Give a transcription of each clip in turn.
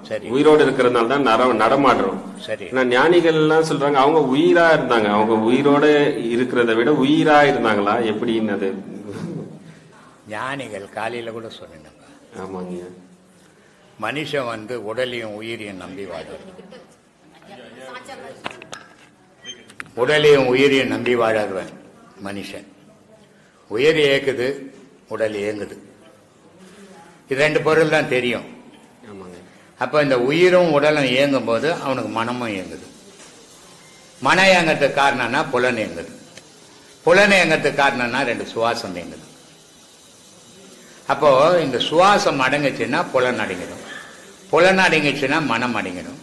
சரி. உயிரோடு இருக்கிறதுனால தான் நடமாடுறோம். சரி. ஞானிகள் எல்லாம் சொல்றாங்க அவங்க உயிரா இருந்தாங்க, அவங்க உயிரோட இருக்கிறத விட உயிரா இருந்தாங்களா எப்படின்னு? அது ஞானிகள் காலையில கூட சொன்னேன். ஆமாங்க. மனுஷன் உடலையும் உயிரையும் நம்பி வாழறது. உடலையும் உயிரையும் நம்பி வாழறவன் மனுஷன். உயிர் இயக்குது, உடல் இயங்குது. இது ரெண்டு பொருள் தான் தெரியும். அப்ப இந்த உயிரும் உடலும் இயங்கும் போது அவனுக்கு மனமும் இயங்குது. மனம் இயங்கிறதுக்கு காரணம்னா புலன் இயங்குது. புலன் இயங்கிறதுக்கு காரணம்னா ரெண்டு சுவாசம் இயங்குது. அப்போ இந்த சுவாசம் அடங்குச்சுன்னா புலன் அடங்கிடும், புலன் அடங்கிச்சுன்னா மனம் அடங்கிடும்,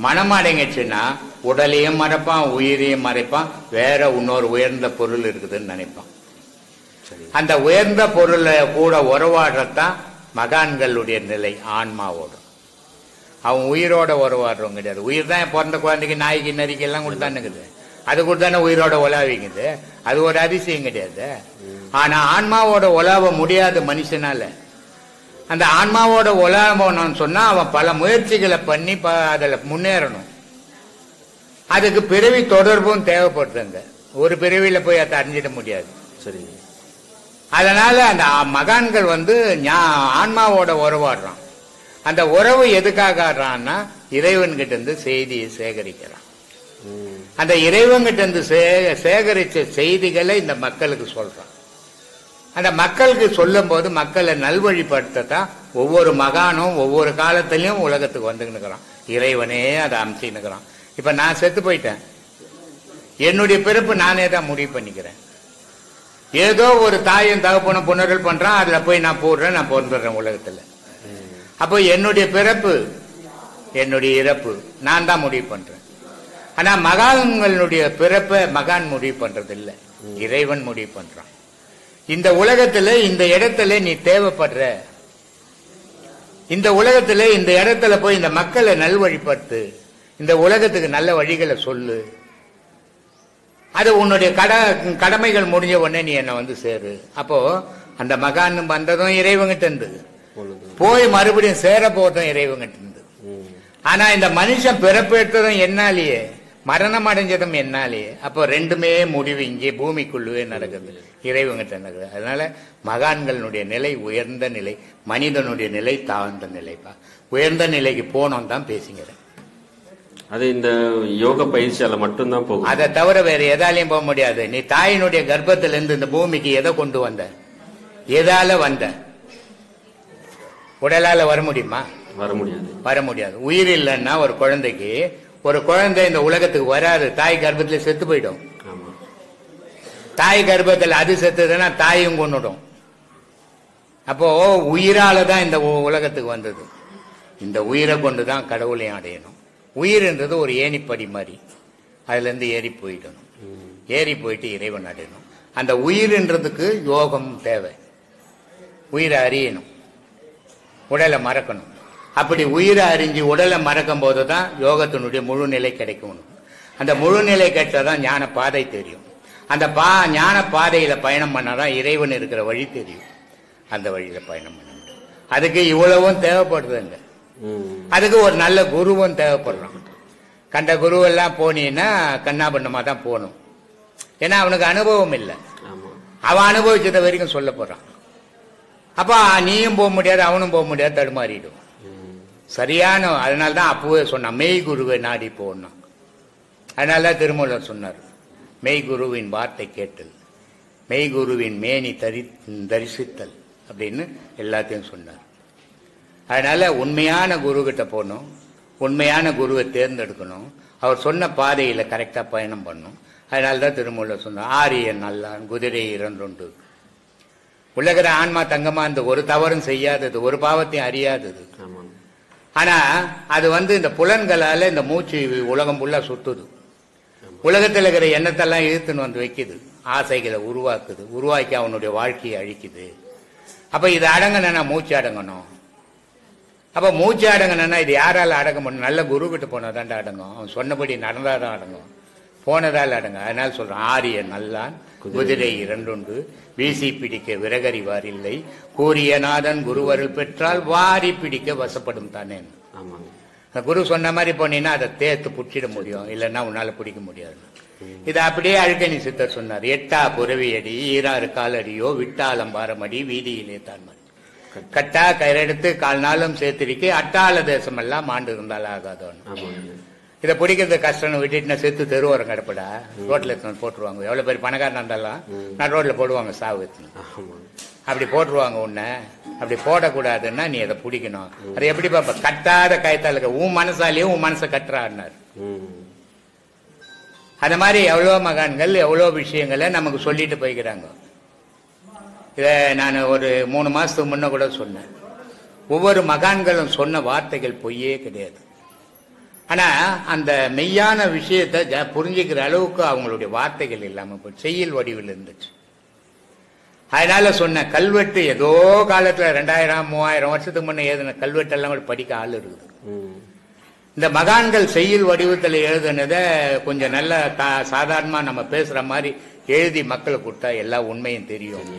மனம் அடங்கிச்சுன்னா உடலையும் மறைப்பான், உயிரையும் மறைப்பான், வேற இன்னொரு உயர்ந்த பொருள் இருக்குதுன்னு நினைப்பான். அந்த உயர்ந்த பொருளை கூட உறவாடுறதுதான் மகான்களுடைய நிலை. ஆன்மாவோடு அவன் உயிரோட உறவாடுறவங்க கிடையாது. உயிர் தான் பிறந்த குழந்தைக்கு நாய்க்கு நரிக்கு எல்லாம் கொடுத்தானுக்குது, அது கூட தானே உயிரோட உலாவிக்குது. அது ஒரு அதிசயம் கிடையாது. ஆனா ஆன்மாவோட உலாவ முடியாது மனுஷனால. அந்த ஆன்மாவோட உலாவணும்னு சொன்னா அவன் பல முயற்சிகளை பண்ணி அதுல முன்னேறணும். அதுக்கு பிறவி தொடர்பும் தேவைப்படுதுங்க. ஒரு பிறவியில போய் அதை அறிஞ்சிட முடியாது. சரி. அதனால அந்த மகான்கள் ஆன்மாவோட உறவாடுறான். அந்த உறவு எதுக்காக ஆடுறான்னா இறைவன்கிட்ட இருந்து செய்தியை சேகரிக்கிறான். அந்த இறைவன்கிட்ட இருந்து சேகரிச்ச செய்திகளை இந்த மக்களுக்கு சொல்றான். அந்த மக்களுக்கு சொல்லும் போது மக்களை நல்வழிப்படுத்தத்தான் ஒவ்வொரு மகானும் ஒவ்வொரு காலத்திலையும் உலகத்துக்கு வந்துக்கிறான். இறைவனே அதை அமைச்சுக்கிறான். இப்ப நான் செத்து போயிட்டேன், என்னுடைய பிறப்பு நானே தான் முடிவு பண்ணிக்கிறேன். ஏதோ ஒரு தாயும் தகப்பனும் புணரல் பண்றான், அதுல போய் நான் போடுறேன், நான் பிறந்துடுறேன் உலகத்துல. அப்போ என்னுடைய பிறப்பு என்னுடைய இறப்பு நான் தான் முடிவு பண்றேன். ஆனா மகான்களுடைய பிறப்பை மகான் முடிவு பண்றது இல்லை, இறைவன் முடிவு பண்றான். இந்த உலகத்துல இந்த இடத்துல நீ தேவைப்படுற, இந்த உலகத்துல இந்த இடத்துல போய் இந்த மக்களை நல்வழிப்படுத்து, இந்த உலகத்துக்கு நல்ல வழிகளை சொல்லு. அது உன்னுடைய கடமைகள் முடிஞ்ச உடனே நீ என்ன சேரு. அப்போ அந்த மகான் வந்ததும் இறைவங்கிட்ட இருந்து, போய் மறுபடியும் சேர போதும் இறைவங்கிட்ட இருந்து. ஆனா இந்த மனுஷன் பிறப்பெடுத்ததும் என்னாலேயே, மரணம் அடைஞ்சதும் என்னாலேயே. அப்போ ரெண்டுமே முடிவு இங்கே பூமிக்குள்ளே நடக்குது, இறைவங்கிட்ட நடக்குது. அதனால மகான்களுடைய நிலை உயர்ந்த நிலை, மனிதனுடைய நிலை தாழ்ந்த நிலைப்பா. உயர்ந்த நிலைக்கு போனோம் தான் பேசுகிறேன். அது இந்த யோக பயிற்சியால மட்டும்தான் போகும். அதை தவிர வேற எதாலையும் போக முடியாது. நீ தாயினுடைய கர்ப்பத்திலிருந்து இந்த பூமிக்கு எதை கொண்டு வந்த, எதால வந்த? உடலால வர முடியுமா? வர முடியாது, வர முடியாது. உயிர் இல்லைன்னா ஒரு குழந்தைக்கு, ஒரு குழந்தை இந்த உலகத்துக்கு வராது, தாய் கர்ப்பத்துல செத்து போயிடும். தாய் கர்ப்பத்தில் அது செத்துதுன்னா தாயும் கொண்டுடும். அப்போ உயிரால தான் இந்த உலகத்துக்கு வந்தது. இந்த உயிரை கொண்டுதான் கடவுளையும் அடையணும். உயிர்ன்றது ஒரு ஏணிப்படி மாதிரி, அதுல இருந்து ஏறி போயிடணும். ஏறி போயிட்டு இறைவன் அடையணும். அந்த உயிர்ன்றதுக்கு யோகம் தேவை. உயிரை அறியணும், உடலை மறக்கணும். அப்படி உயிரை அறிஞ்சு உடலை மறக்கும் போதுதான் யோகத்தினுடைய முழு நிலை கிடைக்கும். அந்த முழு நிலை கிடைச்சாதான் ஞான பாதை தெரியும். அந்த ஞான பாதையில பயணம் பண்ணாதான் இறைவன் இருக்கிற வழி தெரியும். அந்த வழியில பயணம் பண்ண முடியும். அதுக்கு இவ்வளவும் தேவைப்படுதுங்க. அதுக்கு ஒரு நல்ல குருவும் தேவைப்படுறான். கண்ட குருவெல்லாம் போனீங்கன்னா கண்ணாபண்ணமா தான் போகணும். ஏன்னா அவனுக்கு அனுபவம் இல்லை, அவன் அனுபவிச்சத வரைக்கும் சொல்ல போறான். அப்ப நீயும் போக முடியாது, அவனும் போக முடியாது, தடுமாறிடும். சரியான, அதனால்தான் அப்பவே சொன்னான் மெய் குருவை நாடி போடணும். அதனாலதான் திருமூலர் சொன்னார், மெய் குருவின் வார்த்தை கேட்டல், மெய் குருவின் மேனி தரிசித்தல் அப்படின்னு எல்லாத்தையும் சொன்னார். அதனால உண்மையான குரு கிட்ட போகணும், உண்மையான குருவை தேர்ந்தெடுக்கணும், அவர் சொன்ன பாதையில கரெக்டா பயணம் பண்ணணும். அதனால்தான் திருமூலர் சொன்னார், ஆரியன் நல்லான் குதிரை இரண்டுண்டு. உலகிற ஆன்மா தங்கமா இந்த ஒரு தவறும் செய்யாதது, ஒரு பாவத்தையும் அறியாதது. ஆனா அது இந்த புலன்களால இந்த மூச்சு உலகம் ஃபுல்லா சுத்துது. உலகத்தில் இருக்கிற எண்ணத்தெல்லாம் இழுத்துன்னு வந்து வைக்குது, ஆசைகளை உருவாக்குது, உருவாக்கி அவனுடைய வாழ்க்கையை அழிக்குது. அப்ப இது அடங்கணும்னா மூச்சு அடங்கணும். அப்ப மூச்சு அடங்கணும்னா இது யாரால அடங்க முடியும்? நல்ல குரு கிட்ட போனதாண்டா அடங்கும். அவன் சொன்னபடி நடந்தாதான் அடங்கும், போனதால் அடங்க. அதனால சொல்றான், ஆரிய நல்லான் குதிரை இரண்டுண்டு, வீசி பிடிக்க விறகறிவார் இல்லை, கூறிய நாதன் குருவருள் பெற்றால் வாரி பிடிக்க வசப்படும் தானே. ஆமாங்க. அந்த குரு சொன்ன மாதிரி போனீங்கன்னா அதை தேர்த்து பிடிச்சிட முடியும், இல்லைன்னா உன்னால பிடிக்க முடியாது. இது அப்படியே அழுக்கணி சித்தர் சொன்னார். எட்டா புறவியடி ஈராறு காலடியோ விட்டாலம் பாரமடி வீதியிலே தான் மடி. கட்டா கயிறெடுத்து கால் நாளும் சேர்த்திருக்கே அட்டாள தேசம் எல்லாம் ஆண்டு இருந்தாலும் ஆகாதோன்னு. இதை பிடிக்கிறது கஷ்டம்னு விட்டுட்டு செத்து தெருவோரம் கிடப்படா, ரோட்ல எடுத்து போட்டுருவாங்க. எவ்வளவு பேர் பணக்காரன் இருந்தாலும் நான் ரோட்ல போடுவாங்க சாவு. அப்படி போட்டுருவாங்க. உன்னை அப்படி போடக்கூடாதுன்னா நீ அதை பிடிக்கணும். அது எப்படி பாப்பா? கட்டாத கயத்தால உன் மனசாலேயும் உன் மனசை கட்டுறான்னாரு. அந்த மாதிரி எவ்வளோ மகான்கள் எவ்வளோ விஷயங்களை நமக்கு சொல்லிட்டு போய்க்கிறாங்க. இதை நான் ஒரு 3 மாசத்துக்கு முன்ன கூட சொன்னேன். ஒவ்வொரு மகான்களும் சொன்ன வார்த்தைகள் பொய்யே கிடையாது. ஆனா அந்த மெய்யான விஷயத்தை புரிஞ்சுக்கிற அளவுக்கு அவங்களுடைய வார்த்தைகள் இல்லாம போய் செய்யுள் வடிவில் இருந்துச்சு. அதனால சொன்ன கல்வெட்டு ஏதோ காலத்துல 2000-3000 வருஷத்துக்கு முன்ன எழுதின கல்வெட்டு எல்லாம் கூட படிக்க ஆள் இருக்குது. இந்த மகான்கள் செய்யுள் வடிவத்தில் எழுதுனதை கொஞ்சம் நல்ல சாதாரணமா நம்ம பேசுற மாதிரி எழுதி மக்களுக்கு கொடுத்தா எல்லா உண்மையும் தெரியும்.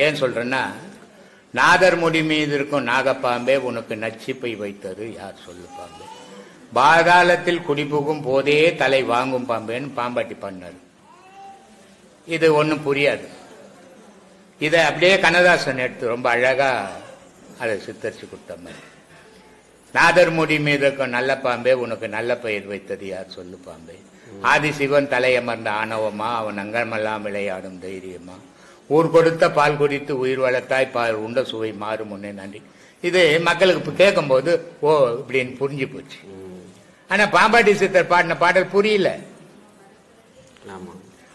ஏன் சொல்றேன்னா, நாதர் முடி மீது இருக்கும் நாகப்பாம்பே உனக்கு நச்சிப்பை வைத்தது யார் சொல்லு பாம்பே, பாதாளத்தில் குடிபுகும் போதே தலை வாங்கும் பாம்பேன்னு பாம்பாட்டி பண்ணாரு. இது ஒன்னும் புரியாது. இதை அப்படியே கண்ணதாசன் எடுத்து ரொம்ப அழகா அதை சித்தரிச்சு கொடுத்த மாதிரி, நாதர் முடி மீது இருக்கும் நல்ல பாம்பே உனக்கு நல்ல பெயர் வைத்தது யார் சொல்லு பாம்பே, ஆதிசிவன் தலையமர்ந்த ஆணவமா அவன் அங்கமெல்லாம் விளையாடும் தைரியமா, ஊர் கொடுத்த பால் குடித்து உயிர் வளர்த்தாய் பால் உண்ட சுவை மாறும் முன்னே நன்றி. இது மக்களுக்கு கேட்கும் போது ஓ இப்படின்னு புரிஞ்சு போச்சு. ஆனா பாம்பாட்டி சித்தர் பாடின பாடல் புரியல.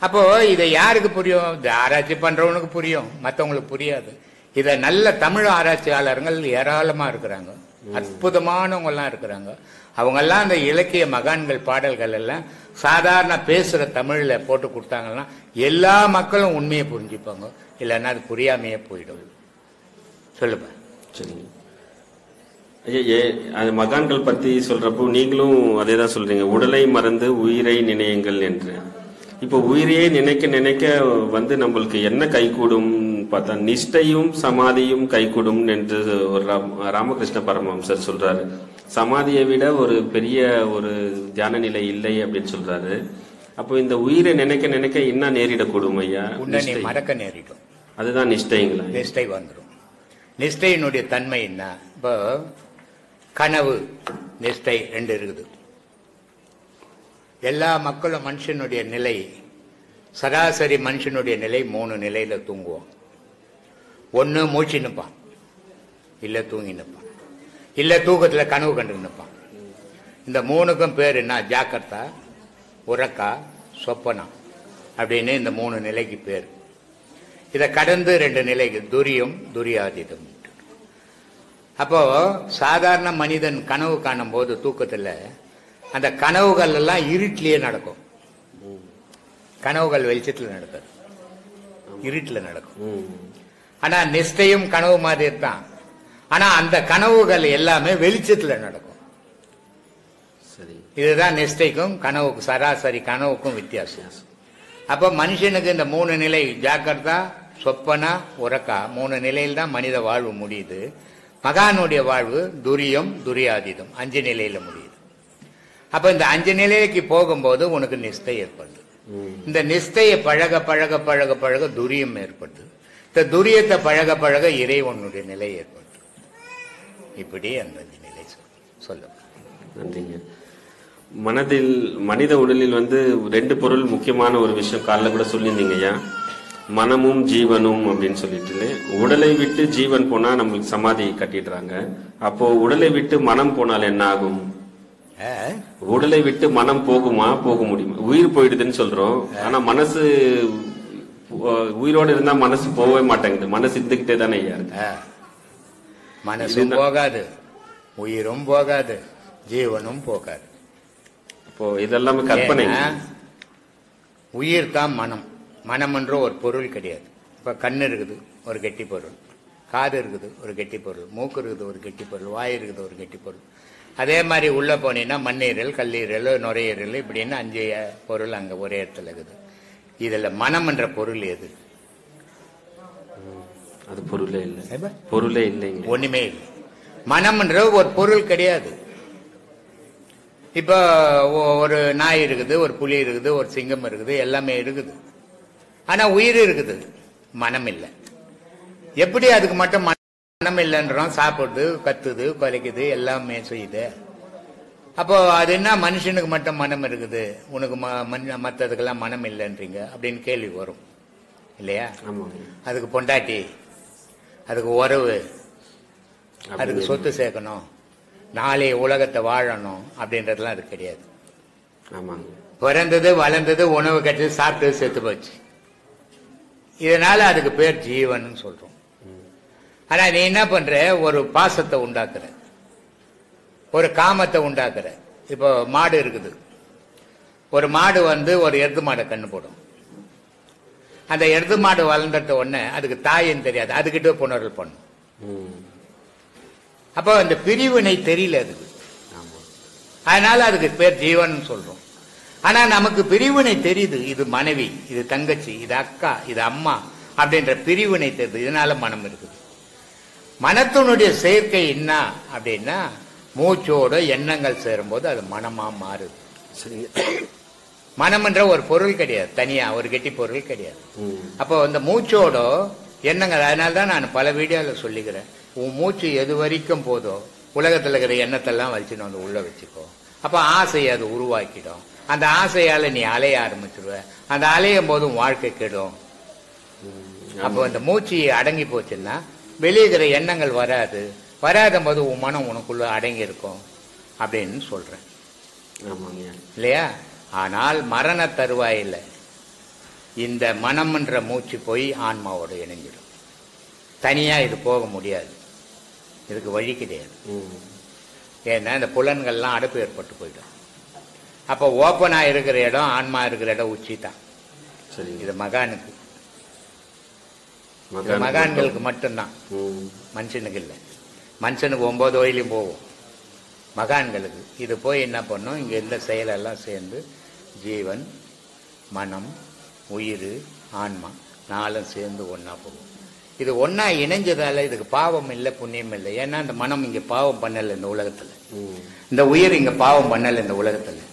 அப்போ இதை யாருக்கு புரியும்? ஆராய்ச்சி பண்றவனுக்கு புரியும், மற்றவங்களுக்கு புரியாது. இத நல்ல தமிழ் ஆராய்ச்சியாளர்கள் ஏராளமா இருக்கிறாங்க, அற்புதமானவங்க எல்லாம் இருக்கிறாங்க. அவங்க எல்லாம் அந்த இலக்கிய மகான்கள் பாடல்கள் எல்லாம் சாதாரண பேசுற தமிழ்ல போட்டு கொடுத்தாங்கன்னா எல்லா மக்களும் உண்மையை புரிஞ்சுப்பாங்க. இல்லைன்னா அது புரியாமையே போயிடும். சொல்லுப்பா. அது மகான்கள் பத்தி சொல்றப்போ நீங்களும் அதே தான் சொல்றீங்க, உடலை மறந்து உயிரை நினையுங்கள் என்று. இப்போ உயிரையே நினைக்க நினைக்க நம்மளுக்கு என்ன கைகூடும் பார்த்தா நிஷ்டையும் சமாதியும் கைகூடும் என்று ஒரு ராமகிருஷ்ண பரமஹம்சர் சொல்றாரு. சமாதியை விட ஒரு பெரிய ஒரு தியான நிலை இல்லை அப்படின்னு சொல்றாரு. அப்போ இந்த உயிரை நினைக்க நினைக்க என்ன நேரிடக்கூடும் ஐயா? மறக்க நேரிடும். அதுதான் நிஷ்டைங்களா? நிஷ்டை வந்துடும். நிஷ்டையினுடைய தன்மை என்ன? இப்போ கனவு நிஷ்டை 2 இருக்குது. எல்லா மக்களும் மனுஷனுடைய நிலை, சராசரி மனுஷனுடைய நிலை 3 நிலையில தூங்குவோம். ஒன்னு மூச்சு நிற்பான், இல்ல தூங்கி நிற்பான், இல்ல தூக்கத்துல கனவு கண்டு நிற்பான். இந்த 3க்கும் பேர் என்ன? ஜாக்கிரதா, உறக்கா, சொப்பனா அப்படின்னு இந்த 3 நிலைக்கு பேர். இதை கடந்து 2 நிலைக்கு துரியம் துரியாதீதம். அப்போ சாதாரண மனிதன் கனவு காணும் போது தூக்கத்துல அந்த கனவுகள் எல்லாம் இருட்டிலேயே நடக்கும். கனவுகள் வெளிச்சத்துல நடக்காது, இருட்டுல நடக்கும். ஆனா நிஷ்டையும் கனவு மாதிரி தான். ஆனா அந்த கனவுகள் எல்லாமே வெளிச்சத்துல நடக்கும். இதுதான் நிஷ்டைக்கும் கனவுக்கும், சராசரி கனவுக்கும் வித்தியாசம். அப்ப மனுஷனுக்கு இந்த 3 நிலை, ஜாக்கிரதா, சொப்பனா, உறக்கா 3 நிலையில் தான் மனித வாழ்வு முடியுது. மகானுடைய வாழ்வு துரியம் துரியாதீதம் 5 நிலையில முடியுது. அப்ப இந்த 5 நிலைக்கு போகும்போது உனக்கு நிஷ்டை ஏற்படுது. இந்த நிஷ்டையை பழக பழக பழக பழக துரியம் ஏற்படுது. இந்த துரியத்தை பழக பழக இறைவனுடைய நிலை ஏற்படுது. இப்படி அந்த 5 நிலை சொல்ல. நன்றிங்க. மனதில் மனித உடலில் 2 பொருள் முக்கியமான ஒரு விஷயம் காலைல கூட சொல்லியிருந்தீங்க ஐயா, மனமும் ஜீவனும் அப்படின்னு சொல்லிட்டு. உடலை விட்டு ஜீவன் போனா நம்மளுக்கு சமாதி கட்டிடுறாங்க. அப்போ உடலை விட்டு மனம் போனால் என்ன ஆகும்? உடலை விட்டு மனம் போகுமா? போக முடியுமா? உயிர் போயிடுதுன்னு சொல்றோம், ஆனா மனசு உயிரோடு இருந்தா மனசு போகவே மாட்டேங்குது. மனசு இருந்துகிட்டே தானே ஐயா இருக்கு. மனசும் போகாது, உயிரும் போகாது, ஜீவனும் போகாது. இப்போ இதெல்லாம் கற்பனை. உயிர் தான் மனம். மனம் என்ற ஒரு பொருள் கிடையாது. இப்ப கண்ணு இருக்குது, ஒரு கெட்டி பொருள். காது இருக்குது, ஒரு கெட்டி பொருள். மூக்கு இருக்குது, ஒரு கெட்டி பொருள். வாய் இருக்குது, ஒரு கெட்டி பொருள். அதே மாதிரி உள்ள போனீங்கன்னா மண்ணீரல், கல்லீரல், நுரையீரல் இப்படின்னு 5 பொருள் அங்க ஒரே இடத்துல இருக்குது. இதுல மனம் என்ற பொருள் எது? அது பொருளே இல்லை. பொருளே இல்லைங்க, ஒண்ணுமே இல்லை. மனம்ன்ற ஒரு பொருள் கிடையாது. இப்போ ஒரு நாய் இருக்குது, ஒரு புலி இருக்குது, ஒரு சிங்கம் இருக்குது, எல்லாமே இருக்குது. ஆனா உயிர் இருக்குது, மனம் இல்லை. எப்படி அதுக்கு மட்டும் மனம் இல்லைன்றோம்? சாப்பிடுது, கத்துது, கொலைக்குது, எல்லாமே செய்யுது. அப்போ அது என்ன மனுஷனுக்கு மட்டும் மனம் இருக்குது, உனக்கு மற்றதுக்கெல்லாம் மனம் இல்லைன்றீங்க அப்படின்னு கேள்வி வரும் இல்லையா? அதுக்கு பொண்டாட்டி, அதுக்கு உறவு, அதுக்கு சொத்து சேர்க்கணும், நாளைய உலகத்தை வாழணும் அப்படின்றதுலாம் அது கிடையாது. பிறந்தது, வளர்ந்தது, உணவு கட்டி சாப்பிட்டு செத்து போச்சு. இதனால அதுக்கு பேர் ஜீவன் சொல்றோம். ஆனா நீ என்ன பண்ற? ஒரு பாசத்தை உண்டாக்குற, ஒரு காமத்தை உண்டாக்குற. இப்போ மாடு இருக்குது, ஒரு மாடு ஒரு எருது மாடை கண்ணு போடும். அந்த எருது மாடு வளர்ந்துட்ட உடனே அதுக்கு தாயின்னு தெரியாது, அதுகிட்ட புணர்வு பண்ணும். அப்போ அந்த பிரிவினை தெரியல அதுக்கு, அதனால அதுக்கு பேர் ஜீவன் சொல்றோம். ஆனா நமக்கு பிரிவினை தெரியுது, இது மனைவி, இது தங்கச்சி, இது அக்கா, இது அம்மா அப்படின்ற பிரிவினை தெரியுது. இதனால மனம் இருக்குது. மனத்தினுடைய சேர்க்கை என்ன அப்படின்னா, மூச்சோட எண்ணங்கள் சேரும்போது அது மனமா மாறுது. மனம் என்ற ஒரு பொருள் கிடையாது, தனியா ஒரு கெட்டி பொருள் கிடையாது. அப்போ அந்த மூச்சோட எண்ணங்கள், அதனால்தான் நான் பல வீடியோல சொல்லிக்கிறேன், உன் மூச்சு எது வரைக்கும் போதோ உலகத்தில் இருக்கிற எண்ணத்தெல்லாம் வச்சுன்னு வந்து உள்ள வச்சுக்கோ. அப்ப ஆசையை அது உருவாக்கிடும். அந்த ஆசையால நீ அலைய ஆரம்பிச்சிருவ. அந்த அலையும் போதும் வாழ்க்கை கெடும். அப்போ அந்த மூச்சு அடங்கி போச்சுன்னா வெளியேகிற எண்ணங்கள் வராது. வராத போது உன் மனம் உனக்குள்ள அடங்கி இருக்கும் அப்படின்னு சொல்றேன் இல்லையா? ஆனால் மரண தருவாயில்ல இந்த மனம்ன்ற மூச்சு போய் ஆன்மாவோட இணைஞ்சிடும். தனியா இது போக முடியாது, இதுக்கு வழி கிடையாது. ஏன்னா இந்த புலன்கள்லாம் அடைப்பு ஏற்பட்டு போயிடும். அப்போ ஓப்பனா இருக்கிற இடம், ஆன்மா இருக்கிற இடம் உச்சி தான். இது மகானுக்கு, மகான்களுக்கு மட்டும்தான், மனுஷனுக்கு இல்லை. மனுஷனுக்கு 9 வயலையும் போகும், மகான்களுக்கு இது போய் என்ன பண்ணும்? இங்க இந்த செயலெல்லாம் சேர்ந்து ஜீவன், மனம், உயிர், ஆன்மா 4 சேர்ந்து ஒன்னா போகும். இது ஒன்னா இணைஞ்சதால இதுக்கு பாவம் இல்லை, புண்ணியம் இல்லை. ஏன்னா இந்த மனம் இங்க பாவம் பண்ணல இந்த உலகத்துல, இந்த உயிர் இங்க பாவம் பண்ணல இந்த உலகத்துல.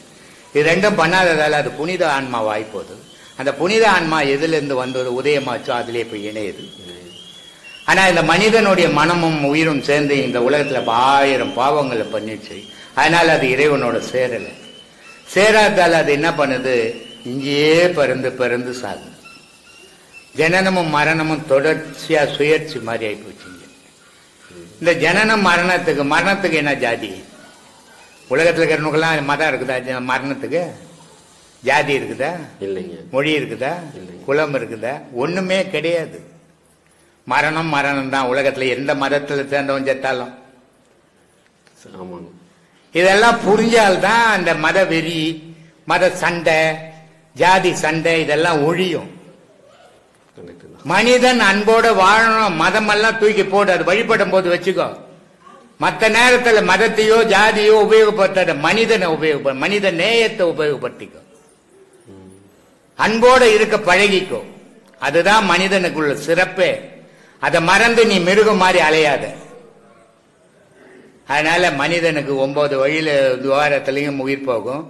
இது ரெண்டும் பண்ணாததால அது புனித ஆன்மா வாய்ப்போது. அந்த புனித ஆன்மா எதுல இருந்து வந்தது, உதயமாச்சோ அதுலயே போய் இணையுது. ஆனா இந்த மனிதனுடைய மனமும் உயிரும் சேர்ந்து இந்த உலகத்துல 1000 பாவங்களை பண்ணிச்சு. அதனால அது இறைவனோட சேரல. சேராதால அது என்ன பண்ணுது? இங்கேயே பிறந்து பிறந்து சாகுது. ஜனனமும் மரணமும் தொடர்ச்சியா சுயற்சி மாதிரி ஆகி போச்சுங்க. இந்த ஜனனம் மரணத்துக்கு என்ன ஜாதி? உலகத்துல இருக்கிறவங்களுக்கெல்லாம் மதம் இருக்குதா? மரணத்துக்கு ஜாதி இருக்குதா? இல்லைங்க. மொழி இருக்குதா? குலம் இருக்குதா? ஒண்ணுமே கிடையாது. மரணம் மரணம் தான். உலகத்துல எந்த மதத்துல சேர்ந்தவன் செத்தாலும் இதெல்லாம் புரிஞ்சால்தான் அந்த மத வெறி, மத சண்டை, ஜாதி சண்டை இதெல்லாம் ஒழியும். மனிதன் அன்போட வாழணும். மதம் எல்லாம் தூக்கி போட்டு அது வழிபடும் போது வச்சுக்கோ. மற்ற நேரத்துல மதத்தையோ ஜாதியோ உபயோகப்படுத்த மனிதனை மனித நேயத்தை உபயோகப்படுத்திக்கோ. அன்போட இருக்க பழகிக்கோ. அதுதான் மனிதனுக்குள்ள சிறப்பே. அதை மறந்து நீ மிருகம் மாதிரி அலையாத. அதனால மனிதனுக்கு 9 வழியில துவாரத்திலையும் உயிர் போகும்,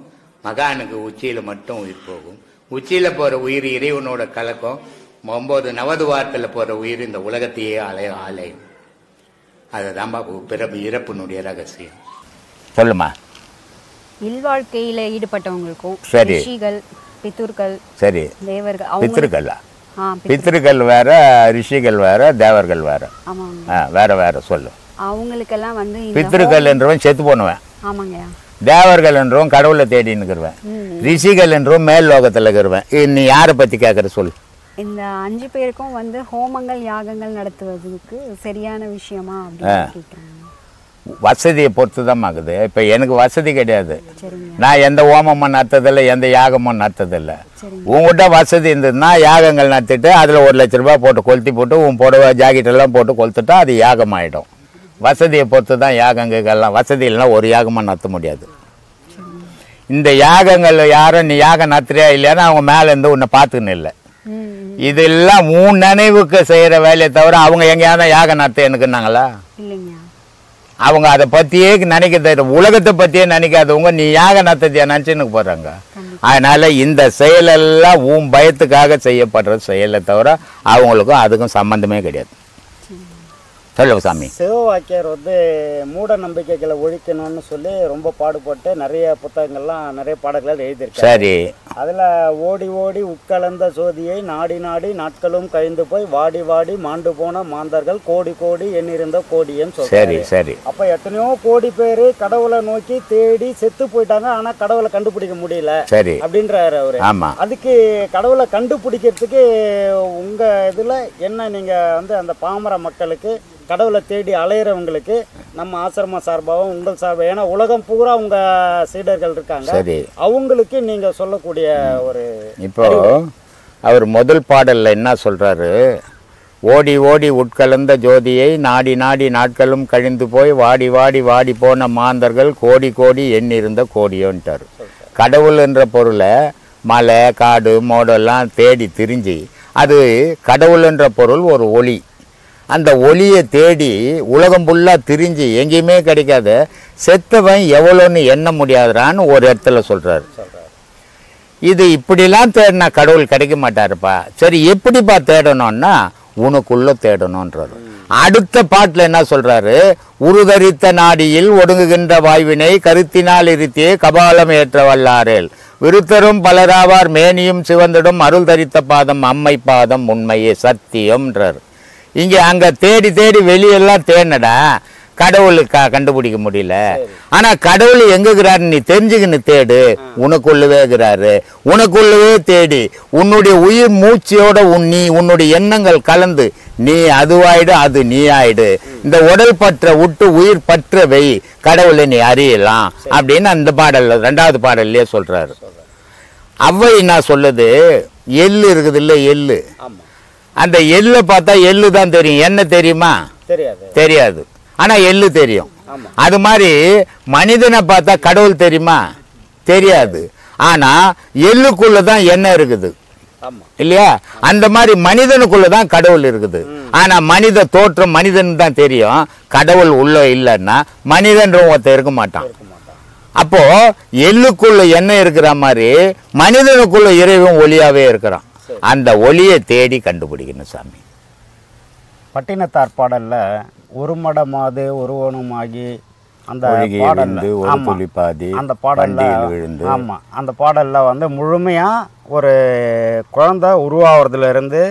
மகானுக்கு உச்சியில மட்டும் உயிர் போகும். உச்சியில போற உயிர் இறைவனோட கலக்கம். 9 நவதுவாரத்துல போற உயிர் இந்த உலகத்தையே அலையும். அதுதான் பிறப்பு இறப்பினுடைய ரகசியம். சொல்லுமா. இல்வாழ்க்கையில ஈடுபட்டவங்களுக்கும் சரி, ரிஷிகள், பித்ருக்கள், சரி, தேவர்கள், பித்ருக்களா? பித்ருக்கள் வேற, ரிஷிகள் வேற, தேவர்கள் வேற. வேற வேற சொல்லு. அவங்களுக்கெல்லாம் பித்ருக்கள் என்றவன் செத்து போனவன். ஆமாங்க. தேவர்கள் என்றவன் கடவுளை தேடின்னு இருக்கிறவன். ரிஷிகள் என்றவன் மேல் லோகத்துல இருக்கிறவன். நீ யாரை பத்தி கேட்கற சொல்லு. இந்த 5 பேருக்கும் ஹோமங்கள் யாகங்கள் நடத்துவதற்கு சரியான விஷயமா அப்படின்னு வசதியை பொறுத்து தான் ஆகுது. இப்போ எனக்கு வசதி கிடையாது, நான் எந்த ஹோமமும் நடத்ததில்லை, எந்த யாகமும் நடத்ததில்லை. உங்ககிட்ட வசதி இருந்ததுன்னா யாகங்கள் நடத்திட்டு அதில் 1 லட்ச ரூபாய் போட்டு கொளுத்தி போட்டு உன் புடவை ஜாக்கெட்டெல்லாம் போட்டு கொளுத்துட்டா அது யாகம் ஆகிடும். வசதியை பொறுத்து தான் யாகங்கள்லாம். வசதி இல்லைன்னா ஒரு யாகமாக நடத்த முடியாது. இந்த யாகங்கள் யாரும் நீ யாகம் நடத்துறியா இல்லையானா அவங்க மேலேருந்து உன்னை பார்த்துக்கணும் இல்லை. இதெல்லாம் உன் நினைவுக்கு செய்கிற வேலையை தவிர அவங்க எங்கேயாவது யாகம் நடத்த எனக்குன்னாங்களா? அவங்க அதை பத்தியே நினைக்க, உலகத்தை பத்தியே நினைக்காதவங்க நீ யாக நத்தத்தியா நினைச்சுன்னு போறாங்க. அதனால இந்த செயலெல்லாம் உன் பயத்துக்காக செய்யப்படுற செயலை தவிர அவங்களுக்கும் அதுக்கும் சம்பந்தமே கிடையாது. சொல்லுங்க சாமி. சிவவாக்கியர் வந்து மூட நம்பிக்கைகளை ஒழிக்கணும்னு சொல்லி ரொம்ப பாடுபட்டு நிறைய புத்தகங்கள்லாம் நிறைய பாடல்கள் எழுதியிருக்காரு. சரி. அதுல ஓடி ஓடி உட்கலந்த சோதியை நாடி நாடி நாட்களும் கழிந்து போய் வாடி வாடி மாண்டு போன மாந்தர்கள் கோடி கோடி எண்ணிருந்த கோடின்னு சொல்றாரு. சரி சரி. அப்ப எத்தனையோ கோடி பேரு கடவுளை நோக்கி தேடி செத்து போயிட்டாங்க, ஆனா கடவுளை கண்டுபிடிக்க முடியல. சரி அப்படின்றாரு அவரு. ஆமா. அதுக்கு கடவுளை கண்டுபிடிக்கிறதுக்கு உங்க இதுல என்ன, நீங்க வந்து அந்த பாமர மக்களுக்கு கடவுளை தேடி அலையிறவங்களுக்கு நம்ம ஆசிரம சார்பாகவும் உங்கள் சார்பாக, ஏன்னா உலகம் பூரா உங்க சீடர்கள் இருக்காங்க, அவங்களுக்கு நீங்க சொல்லக்கூடிய ஒரு, இப்போ அவர் முதல் பாடல்ல என்ன சொல்றாரு, ஓடி ஓடி உட்கலந்த ஜோதியை நாடி நாடி நாட்களும் கழிந்து போய் வாடி வாடி வாடி போன மாந்தர்கள் கோடி கோடி எண்ணிருந்த கோடியோன்ட்டார். கடவுள் என்ற பொருளை மலை காடு மோடெல்லாம் தேடி திரிஞ்சு, அது கடவுள் என்ற பொருள் ஒரு ஒளி, அந்த ஒளியை தேடி உலகம் ஃபுல்லாக திரிஞ்சு எங்கேயுமே கிடைக்காத செத்தவன் எவ்வளோன்னு எண்ண முடியாதுறான்னு ஒரு இடத்துல சொல்கிறாரு. இது இப்படிலாம் தேடினா கடவுள் கிடைக்க மாட்டாருப்பா. சரி, எப்படிப்பா தேடணும்னா உனக்குள்ள தேடணுன்றாரு. அடுத்த பாட்டில் என்ன சொல்றாரு, உருதரித்த நாடியில் ஒடுங்குகின்ற வாய்வினை கருத்தினால் இருத்தியே கபாலம் ஏற்ற வல்லாரேல் விருத்தரும் பலராவார் மேனியும் சிவந்திடும் அருள் தரித்த பாதம் அம்மை பாதம் உண்மையே சத்தியம்ன்றார். இங்கே அங்கே தேடி தேடி வெளியெல்லாம் தேடினடா, கடவுளுக்கா கண்டுபிடிக்க முடியல. ஆனா கடவுள் எங்குகிறாரு நீ தெரிஞ்சுக்கின்னு தேடு, உனக்குள்ளவே இருக்கிறாரு. உனக்குள்ளவே தேடி உன்னுடைய உயிர் மூச்சியோட நீ உன்னுடைய எண்ணங்கள் கலந்து நீ அதுவாயிடு, அது நீ ஆயிடு. இந்த உடல் பற்ற விட்டு உயிர் பற்ற வை, கடவுளை நீ அறியலாம் அப்படின்னு அந்த பாடல்ல 2வது பாடல்லையே சொல்றாரு. அவ்வை என்ன சொல்லுது, எள்ளு இருக்குது இல்ல, எள்ளு, அந்த எள்ளை பார்த்தா எள்ளு தான் தெரியும், என்ன தெரியுமா? தெரியாது. ஆனா எள்ளு தெரியும். அது மாதிரி மனிதனை பார்த்தா கடவுள் தெரியுமா? தெரியாது. ஆனா எள்ளுக்குள்ளதான் என்ன இருக்குது இல்லையா? அந்த மாதிரி மனிதனுக்குள்ளதான் கடவுள் இருக்குது. ஆனா மனித தோற்றம் மனிதன் தான் தெரியும், கடவுள் உள்ள இல்லைன்னா மனிதன் ஒருத்தர் இருக்க மாட்டான். அப்போ எள்ளுக்குள்ள என்ன இருக்கிற மாதிரி மனிதனுக்குள்ள இறைவன் ஒளியாவே இருக்கிறான். அந்த ஒளியை தேடி கண்டுபிடிக்கணும் சாமி. பட்டினத்தார் பாடல்ல ஒரு மடமாது ஒருவனுமாகி அந்த பாடல்ல அந்த பாடல்ல ஆமா, அந்த பாடல்ல வந்து முழுமையா ஒரு குழந்தை உருவாகிறதுல இருந்து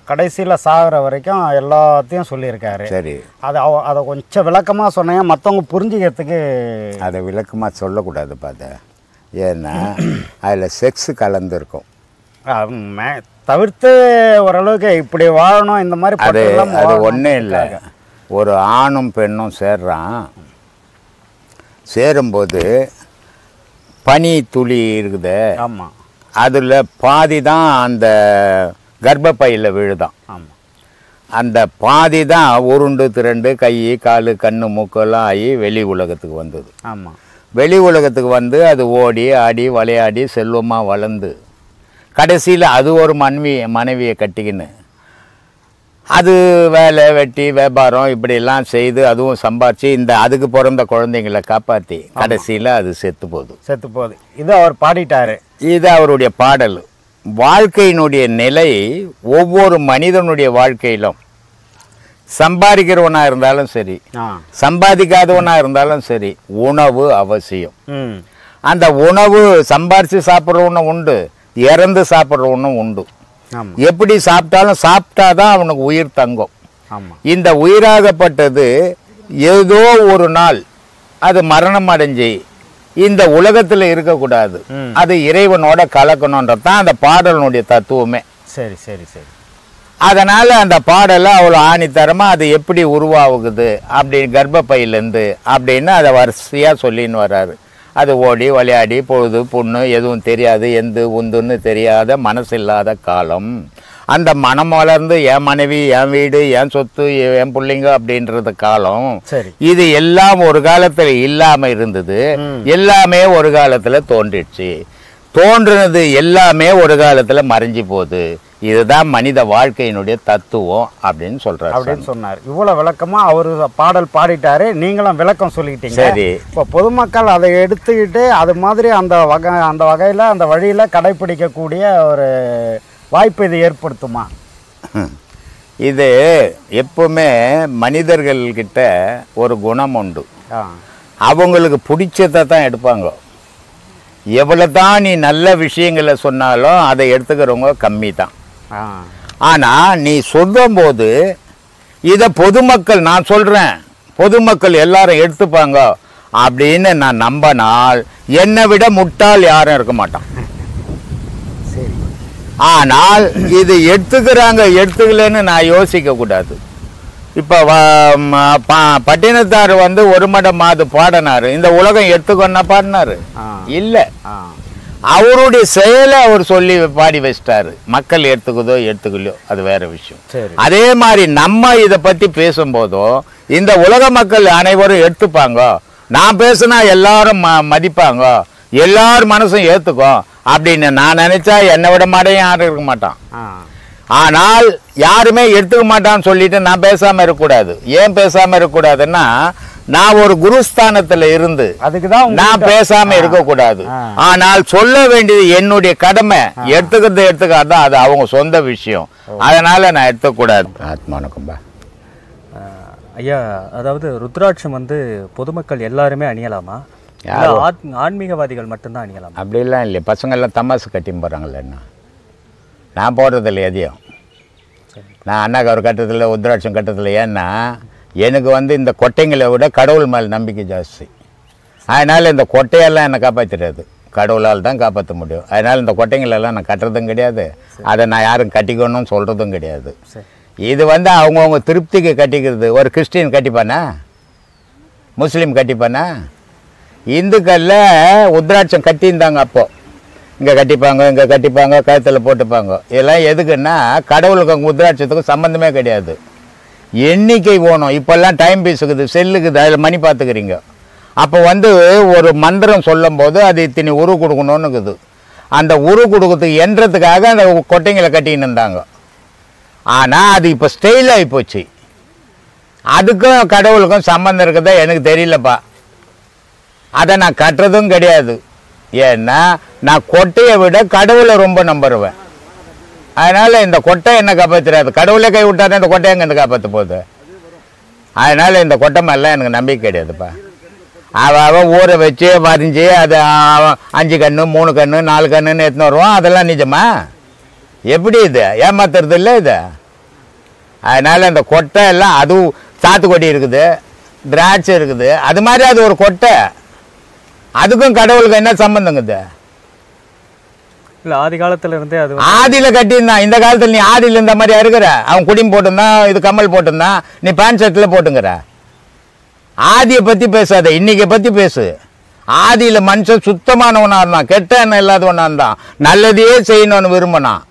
கடைசியில் சாகிற வரைக்கும் எல்லாத்தையும் சொல்லியிருக்காரு. சரி, அதை கொஞ்சம் விளக்கமாக சொன்னேன், மற்றவங்க புரிஞ்சுக்கிறதுக்கு. அதை விளக்கமாக சொல்லக்கூடாது பாத, ஏன்னா அதில் செக்ஸ் கலந்துருக்கும். தவிர்த்து ஓரளவுக்கு இப்படி வாழணும் இந்த மாதிரி அது ஒன்றும் இல்லை. ஒரு ஆணும் பெண்ணும் சேர்றான், சேரும்போது பனி துளி இருக்குது. ஆமாம், அதில் பாதி தான் அந்த கர்ப்பப்பையில் விழுதான். ஆமாம், அந்த பாதி தான் உருண்டு திரண்டு கை கால் கண்ணு மூக்கெல்லாம் ஆகி வெளி உலகத்துக்கு வந்தது. ஆமாம், வெளி உலகத்துக்கு வந்து அது ஓடி ஆடி விளையாடி செல்வமாக வளர்ந்து கடைசியில் அது ஒரு மனைவியை கட்டிக்கின்னு அது வேலை வெட்டி வியாபாரம் இப்படிலாம் செய்து அதுவும் சம்பாதிச்சு இந்த அதுக்கு பிறந்த குழந்தைங்களை காப்பாற்றி கடைசியில் அது செத்து போகுது. இது அவர் பாடிட்டாரு. இது அவருடைய பாடல். வாழ்க்கையினுடைய நிலை ஒவ்வொரு மனிதனுடைய வாழ்க்கையிலும் சம்பாதிக்கிறவனாக இருந்தாலும் சரி, சம்பாதிக்காதவனாக இருந்தாலும் சரி, உணவு அவசியம். அந்த உணவு சம்பாரித்து சாப்பிட்றவனும் உண்டு, இறந்து சாப்பிட்றவனும் உண்டு. எப்படி சாப்பிட்டாலும் சாப்பிட்டாதான் அவனுக்கு உயிர் தங்கும். இந்த உயிராகப்பட்டது ஏதோ ஒரு நாள் அது மரணம் அடைஞ்சு இந்த உலகத்தில் இருக்கக்கூடாது, அது இறைவனோட கலக்கணுன்றதான் அந்த பாடலினுடைய தத்துவமே. சரி சரி சரி. அதனால அந்த பாடலை அவ்வளோ ஆணித்தரமா அது எப்படி உருவாகுது அப்படி கர்ப்பப்பையிலேருந்து அப்படின்னு அதை வரிசையாக சொல்லின்னு வர்றாரு. அது ஓடி விளையாடி பொழுது புண்ணு எதுவும் தெரியாது, எந்த உந்துன்னு தெரியாத மனசில்லாத காலம். அந்த மனம் வளர்ந்து என் மனைவி என் வீடு என் சொத்து என் பிள்ளைங்க அப்படின்றது காலம். இது எல்லாம் ஒரு காலத்துல இல்லாம இருந்தது, எல்லாமே ஒரு காலத்துல தோன்றிடுச்சு. தோன்றுனது எல்லாமே ஒரு காலத்துல மறைஞ்சு போகுது. இதுதான் மனித வாழ்க்கையினுடைய தத்துவம் அப்படின்னு சொல்றாரு அப்படின்னு சொன்னார். இவ்வளவு விளக்கமா அவர் பாடல் பாடிட்டாரு, நீங்களும் விளக்கம் சொல்லிக்கிட்டீங்க. சரி. இப்போ பொதுமக்கள் அதை எடுத்துக்கிட்டு அது மாதிரி அந்த வகையில் அந்த வழியில் கடைப்பிடிக்கக்கூடிய ஒரு வாய்ப்பு இது ஏற்படுத்துமா? இது எப்பவுமே மனிதர்கள்கிட்ட ஒரு குணம் உண்டு. அவங்களுக்கு பிடிச்சதை தான் எடுப்பாங்க. எவ்வளோதான் நீ நல்ல விஷயங்களை சொன்னாலும் அதை எடுத்துக்கிறவங்க கம்மி தான். ஆனால் நீ சொல்லும்போது இதை பொதுமக்கள், நான் சொல்கிறேன் பொதுமக்கள் எல்லாரும் எடுத்துப்பாங்க அப்படின்னு நான் நம்பினால் என்னை விட முட்டாள் யாரும் இருக்க மாட்டான். ஆனால் இது எடுத்துக்கலன்னு நான் யோசிக்கக்கூடாது. இப்போ பட்டினத்தார் ஒரு மடம் மாது பாடினாரு, இந்த உலகம் எடுத்துக்கொன்னா பாடினாரு இல்லை. அவருடைய செயலை அவர் சொல்லி பாடி வச்சிட்டாரு. மக்கள் எடுத்துக்கலையோ அது வேற விஷயம். அதே மாதிரி நம்ம இதை பத்தி பேசும்போதோ இந்த உலக மக்கள் அனைவரும் எடுத்துப்பாங்க, நான் பேசுனா எல்லாரும் மதிப்பாங்க, எல்லாரும் மனசும் ஏத்துக்கும் அப்படின்னு நான் நினைச்சா என்னை விட மாட்டேன் யாரும் இருக்க மாட்டான். ஆனால் யாருமே எடுத்துக்க மாட்டான்னு சொல்லிட்டு நான் பேசாம இருக்கக்கூடாது. ஏன் பேசாம இருக்கக்கூடாதுன்னா, நான் ஒரு குருஸ்தானத்துல இருந்து அதுக்குதான் நான் பேசாம இருக்கக்கூடாது. ஆனால் சொல்ல வேண்டியது என்னுடைய கடமை. எடுத்துக்காதான் அது அவங்க சொந்த விஷயம், அதனால நான் எடுத்துக்கூடாது. ஆத்மானுக்கும்பா ஐயா, அதாவது ருத்ராட்சம் பொதுமக்கள் எல்லாருமே அணியலாமா, ஆன்மீகவாதிகள் மட்டும்தான் அணியலாம்? அப்படிலாம் இல்லை. பசங்கள்லாம் தமாசு கட்டி போகிறாங்களே, என்ன நான் போடுறதில்லை எதையும். நான் அண்ணாக்கு ஒரு கட்டத்தில் உத்ராட்சம் கட்டத்தில். ஏன்னா எனக்கு இந்த கொட்டைங்களை விட கடவுள் மேல் நம்பிக்கை ஜாஸ்தி. அதனால் இந்த கொட்டையெல்லாம் என்னை காப்பாற்றிடாது, கடவுளால் தான் காப்பாற்ற முடியும். அதனால் இந்த கொட்டைங்களெல்லாம் நான் கட்டுறதும் கிடையாது, அதை நான் யாரும் கட்டிக்கணும்னு சொல்கிறதும் கிடையாது. இது அவங்கவுங்க திருப்திக்கு கட்டிக்கிறது. ஒரு கிறிஸ்டின் கட்டிப்பானா, முஸ்லீம் கட்டிப்பானா? இந்துக்களில் உத்ராட்சம் கட்டியிருந்தாங்க. அப்போது இங்கே கட்டிப்பாங்க, இங்கே கட்டிப்பாங்க, கழுத்தில் போட்டுப்பாங்க. இதெல்லாம் எதுக்குன்னா கடவுளுக்கு உத்ராட்சத்துக்கும் சம்மந்தமே கிடையாது. எண்ணிக்கை போகணும். இப்போல்லாம் டைம் பீஸுக்குது, செல்லுக்குது, அதில் மணி பார்த்துக்கிறீங்க. அப்போ ஒரு மந்திரம் சொல்லும் போது அது இத்தனை உரு கொடுக்கணும்னுக்குது. அந்த உரு கொடுக்கறதுக்கு என்றதுக்காக அந்த கொட்டைங்களை கட்டின்னு இருந்தாங்க. ஆனால் அது இப்போ ஸ்டைல் ஆகி போச்சு. அதுக்கும் கடவுளுக்கும் சம்மந்தம் இருக்குதா எனக்கு தெரியலப்பா. அதை நான் கட்டுறதும் கிடையாது. ஏன்னா நான் கொட்டையை விட கடவுளை ரொம்ப நம்புறேன். அதனால் இந்த கொட்டை என்ன காப்பாற்றுறாது. கடவுளே கை விட்டாதான் இந்த கொட்டை எங்கே காப்பாற்ற போகுது. அதனால் இந்த கொட்டை மேலாம் எனக்கு நம்பிக்கை கிடையாதுப்பா. அவன் ஊரை வச்சு வரைஞ்சி அதை 5 கண்ணு 3 கண்ணு 4 கண்ணுன்னு எடுத்துன்னு வருவான். அதெல்லாம் நிஜமா? எப்படி இது ஏமாத்துறது இல்லை இது? அதனால் இந்த கொட்டை எல்லாம், அதுவும் சாத்துக்கொடி இருக்குது, திராட்சை இருக்குது, அது மாதிரி அது ஒரு கொட்டை. அதுக்கும் கடவுளுக்கு என்ன சம்பந்தங்குது? இல்லை, ஆதி காலத்துல இருந்தே அது ஆதியில கட்டியிருந்தான். இந்த காலத்தில் நீ ஆதியில் இருந்த மாதிரியா இருக்கிற? அவன் குடியும் போட்டிருந்தான், இது கம்மல் போட்டிருந்தான், நீ பேண்ட் ஷர்ட்ல போட்டுங்கிற. ஆதியை பத்தி பேசாத, இன்னைக்கு பத்தி பேசு. ஆதியில மனுஷன் சுத்தமானவனா இருந்தான், கெட்ட எண்ணம் இல்லாதவனா இருந்தான், நல்லதையே செய்யணும்னு விரும்பினான்.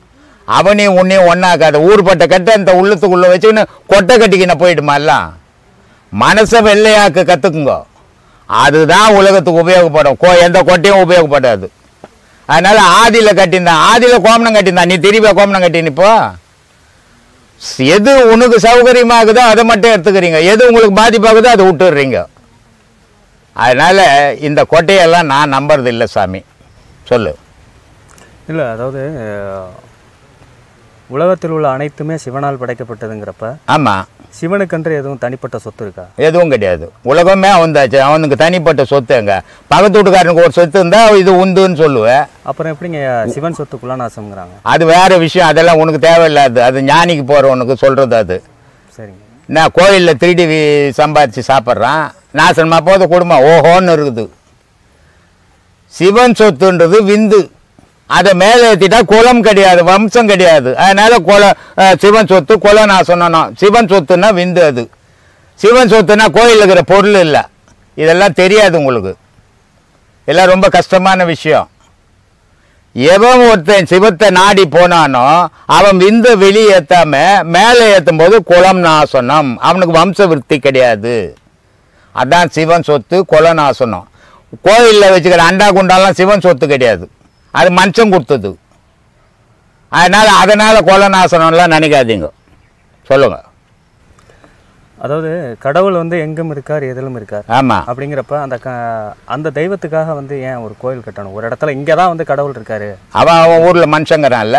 அவனையும் உன்னையும் ஒன்னாக்காத. ஊர்பட்ட கெட்ட இந்த உள்ளத்துக்குள்ள வச்சுக்கின்னு கொட்டை கட்டிக்கின போயிடுமா? எல்லாம் மனசை வெள்ளையாக்க கத்துக்குங்க. அதுதான் உலகத்துக்கு உபயோகப்படும். எந்த கொட்டையும் உபயோகப்படாது. அதனால ஆதியில கட்டியிருந்தான், ஆதியில கோமணம் கட்டியிருந்தான், நீ திரும்பியா கோமணம் கட்டின்னு? இப்போ எது உனக்கு சௌகரியமாகுதோ அதை மட்டும் எடுத்துக்கிறீங்க, எது உங்களுக்கு பாதிப்பாகுதோ அதை விட்டுடுறீங்க. அதனால இந்த கொட்டையெல்லாம் நான் நம்புறது இல்லை சாமி. சொல்லு. இல்லை, அதாவது உலகத்தில் உள்ள அனைத்துமே சிவனால் படைக்கப்பட்டதுங்கிறப்ப, ஆமாம், சிவனுக்கென்று எதுவும் தனிப்பட்ட சொத்து இருக்கா? எதுவும் கிடையாது. உலகமே அவன்தாச்சு, அவனுக்கு தனிப்பட்ட சொத்து எங்க? பக்கத்து வீட்டுக்காரனுக்கு ஒரு சொத்து இருந்தா இது உண்டுன்னு சொல்லுவேன். அப்புறம் எப்படிங்க சிவன் சொத்துக்குள்ள நாசம்ங்கிறாங்க? அது வேற விஷயம், அதெல்லாம் உனக்கு தேவையில்லாது. அது ஞானிக்கு போறவனுக்கு சொல்றது. அது சரிங்க. நான் கோயிலில் திருடி சம்பாதிச்சு சாப்பிட்றான், நாசனமா போத குடும்பம் ஓஹோன்னு இருக்குது. சிவன் சொத்துன்றது விந்து. அதை மேலே ஏற்றிட்டா குலம் கிடையாது, வம்சம் கிடையாது. அதனால சிவன் சொத்து குல நாசனம். சிவன் சொத்துன்னா விந்து. அது சிவன் சொத்துனா கோயில் இருக்கிற பொருள் இல்லை. இதெல்லாம் தெரியாது உங்களுக்கு. எல்லாம் ரொம்ப கஷ்டமான விஷயம். எவன் ஒருத்தன் சிவத்தை நாடி போனானோ அவன் விந்து வெளியேற்றாம மேலே ஏற்றும் போது குலம் நாசனம், அவனுக்கு வம்ச விருத்தி கிடையாது. அதான் சிவன் சொத்து குல நாசனம். கோயிலில் வச்சுக்கிற அண்டா குண்டாலாம் சிவன் சொத்து கிடையாது, அது மனுஷன் கொடுத்தது. அதனால கொலை நாசனம்லாம் நினைக்காதீங்க. சொல்லுங்க. அதாவது கடவுள் வந்து எங்கும் இருக்கார், எதிலும் இருக்கார். ஆமாம். அப்படிங்கிறப்ப அந்த தெய்வத்துக்காக வந்து ஏன் ஒரு கோயில் கட்டணும்? ஒரு இடத்துல இங்கே தான் வந்து கடவுள் இருக்காரு. அவன் ஊரில் மனுஷங்கிறான்ல,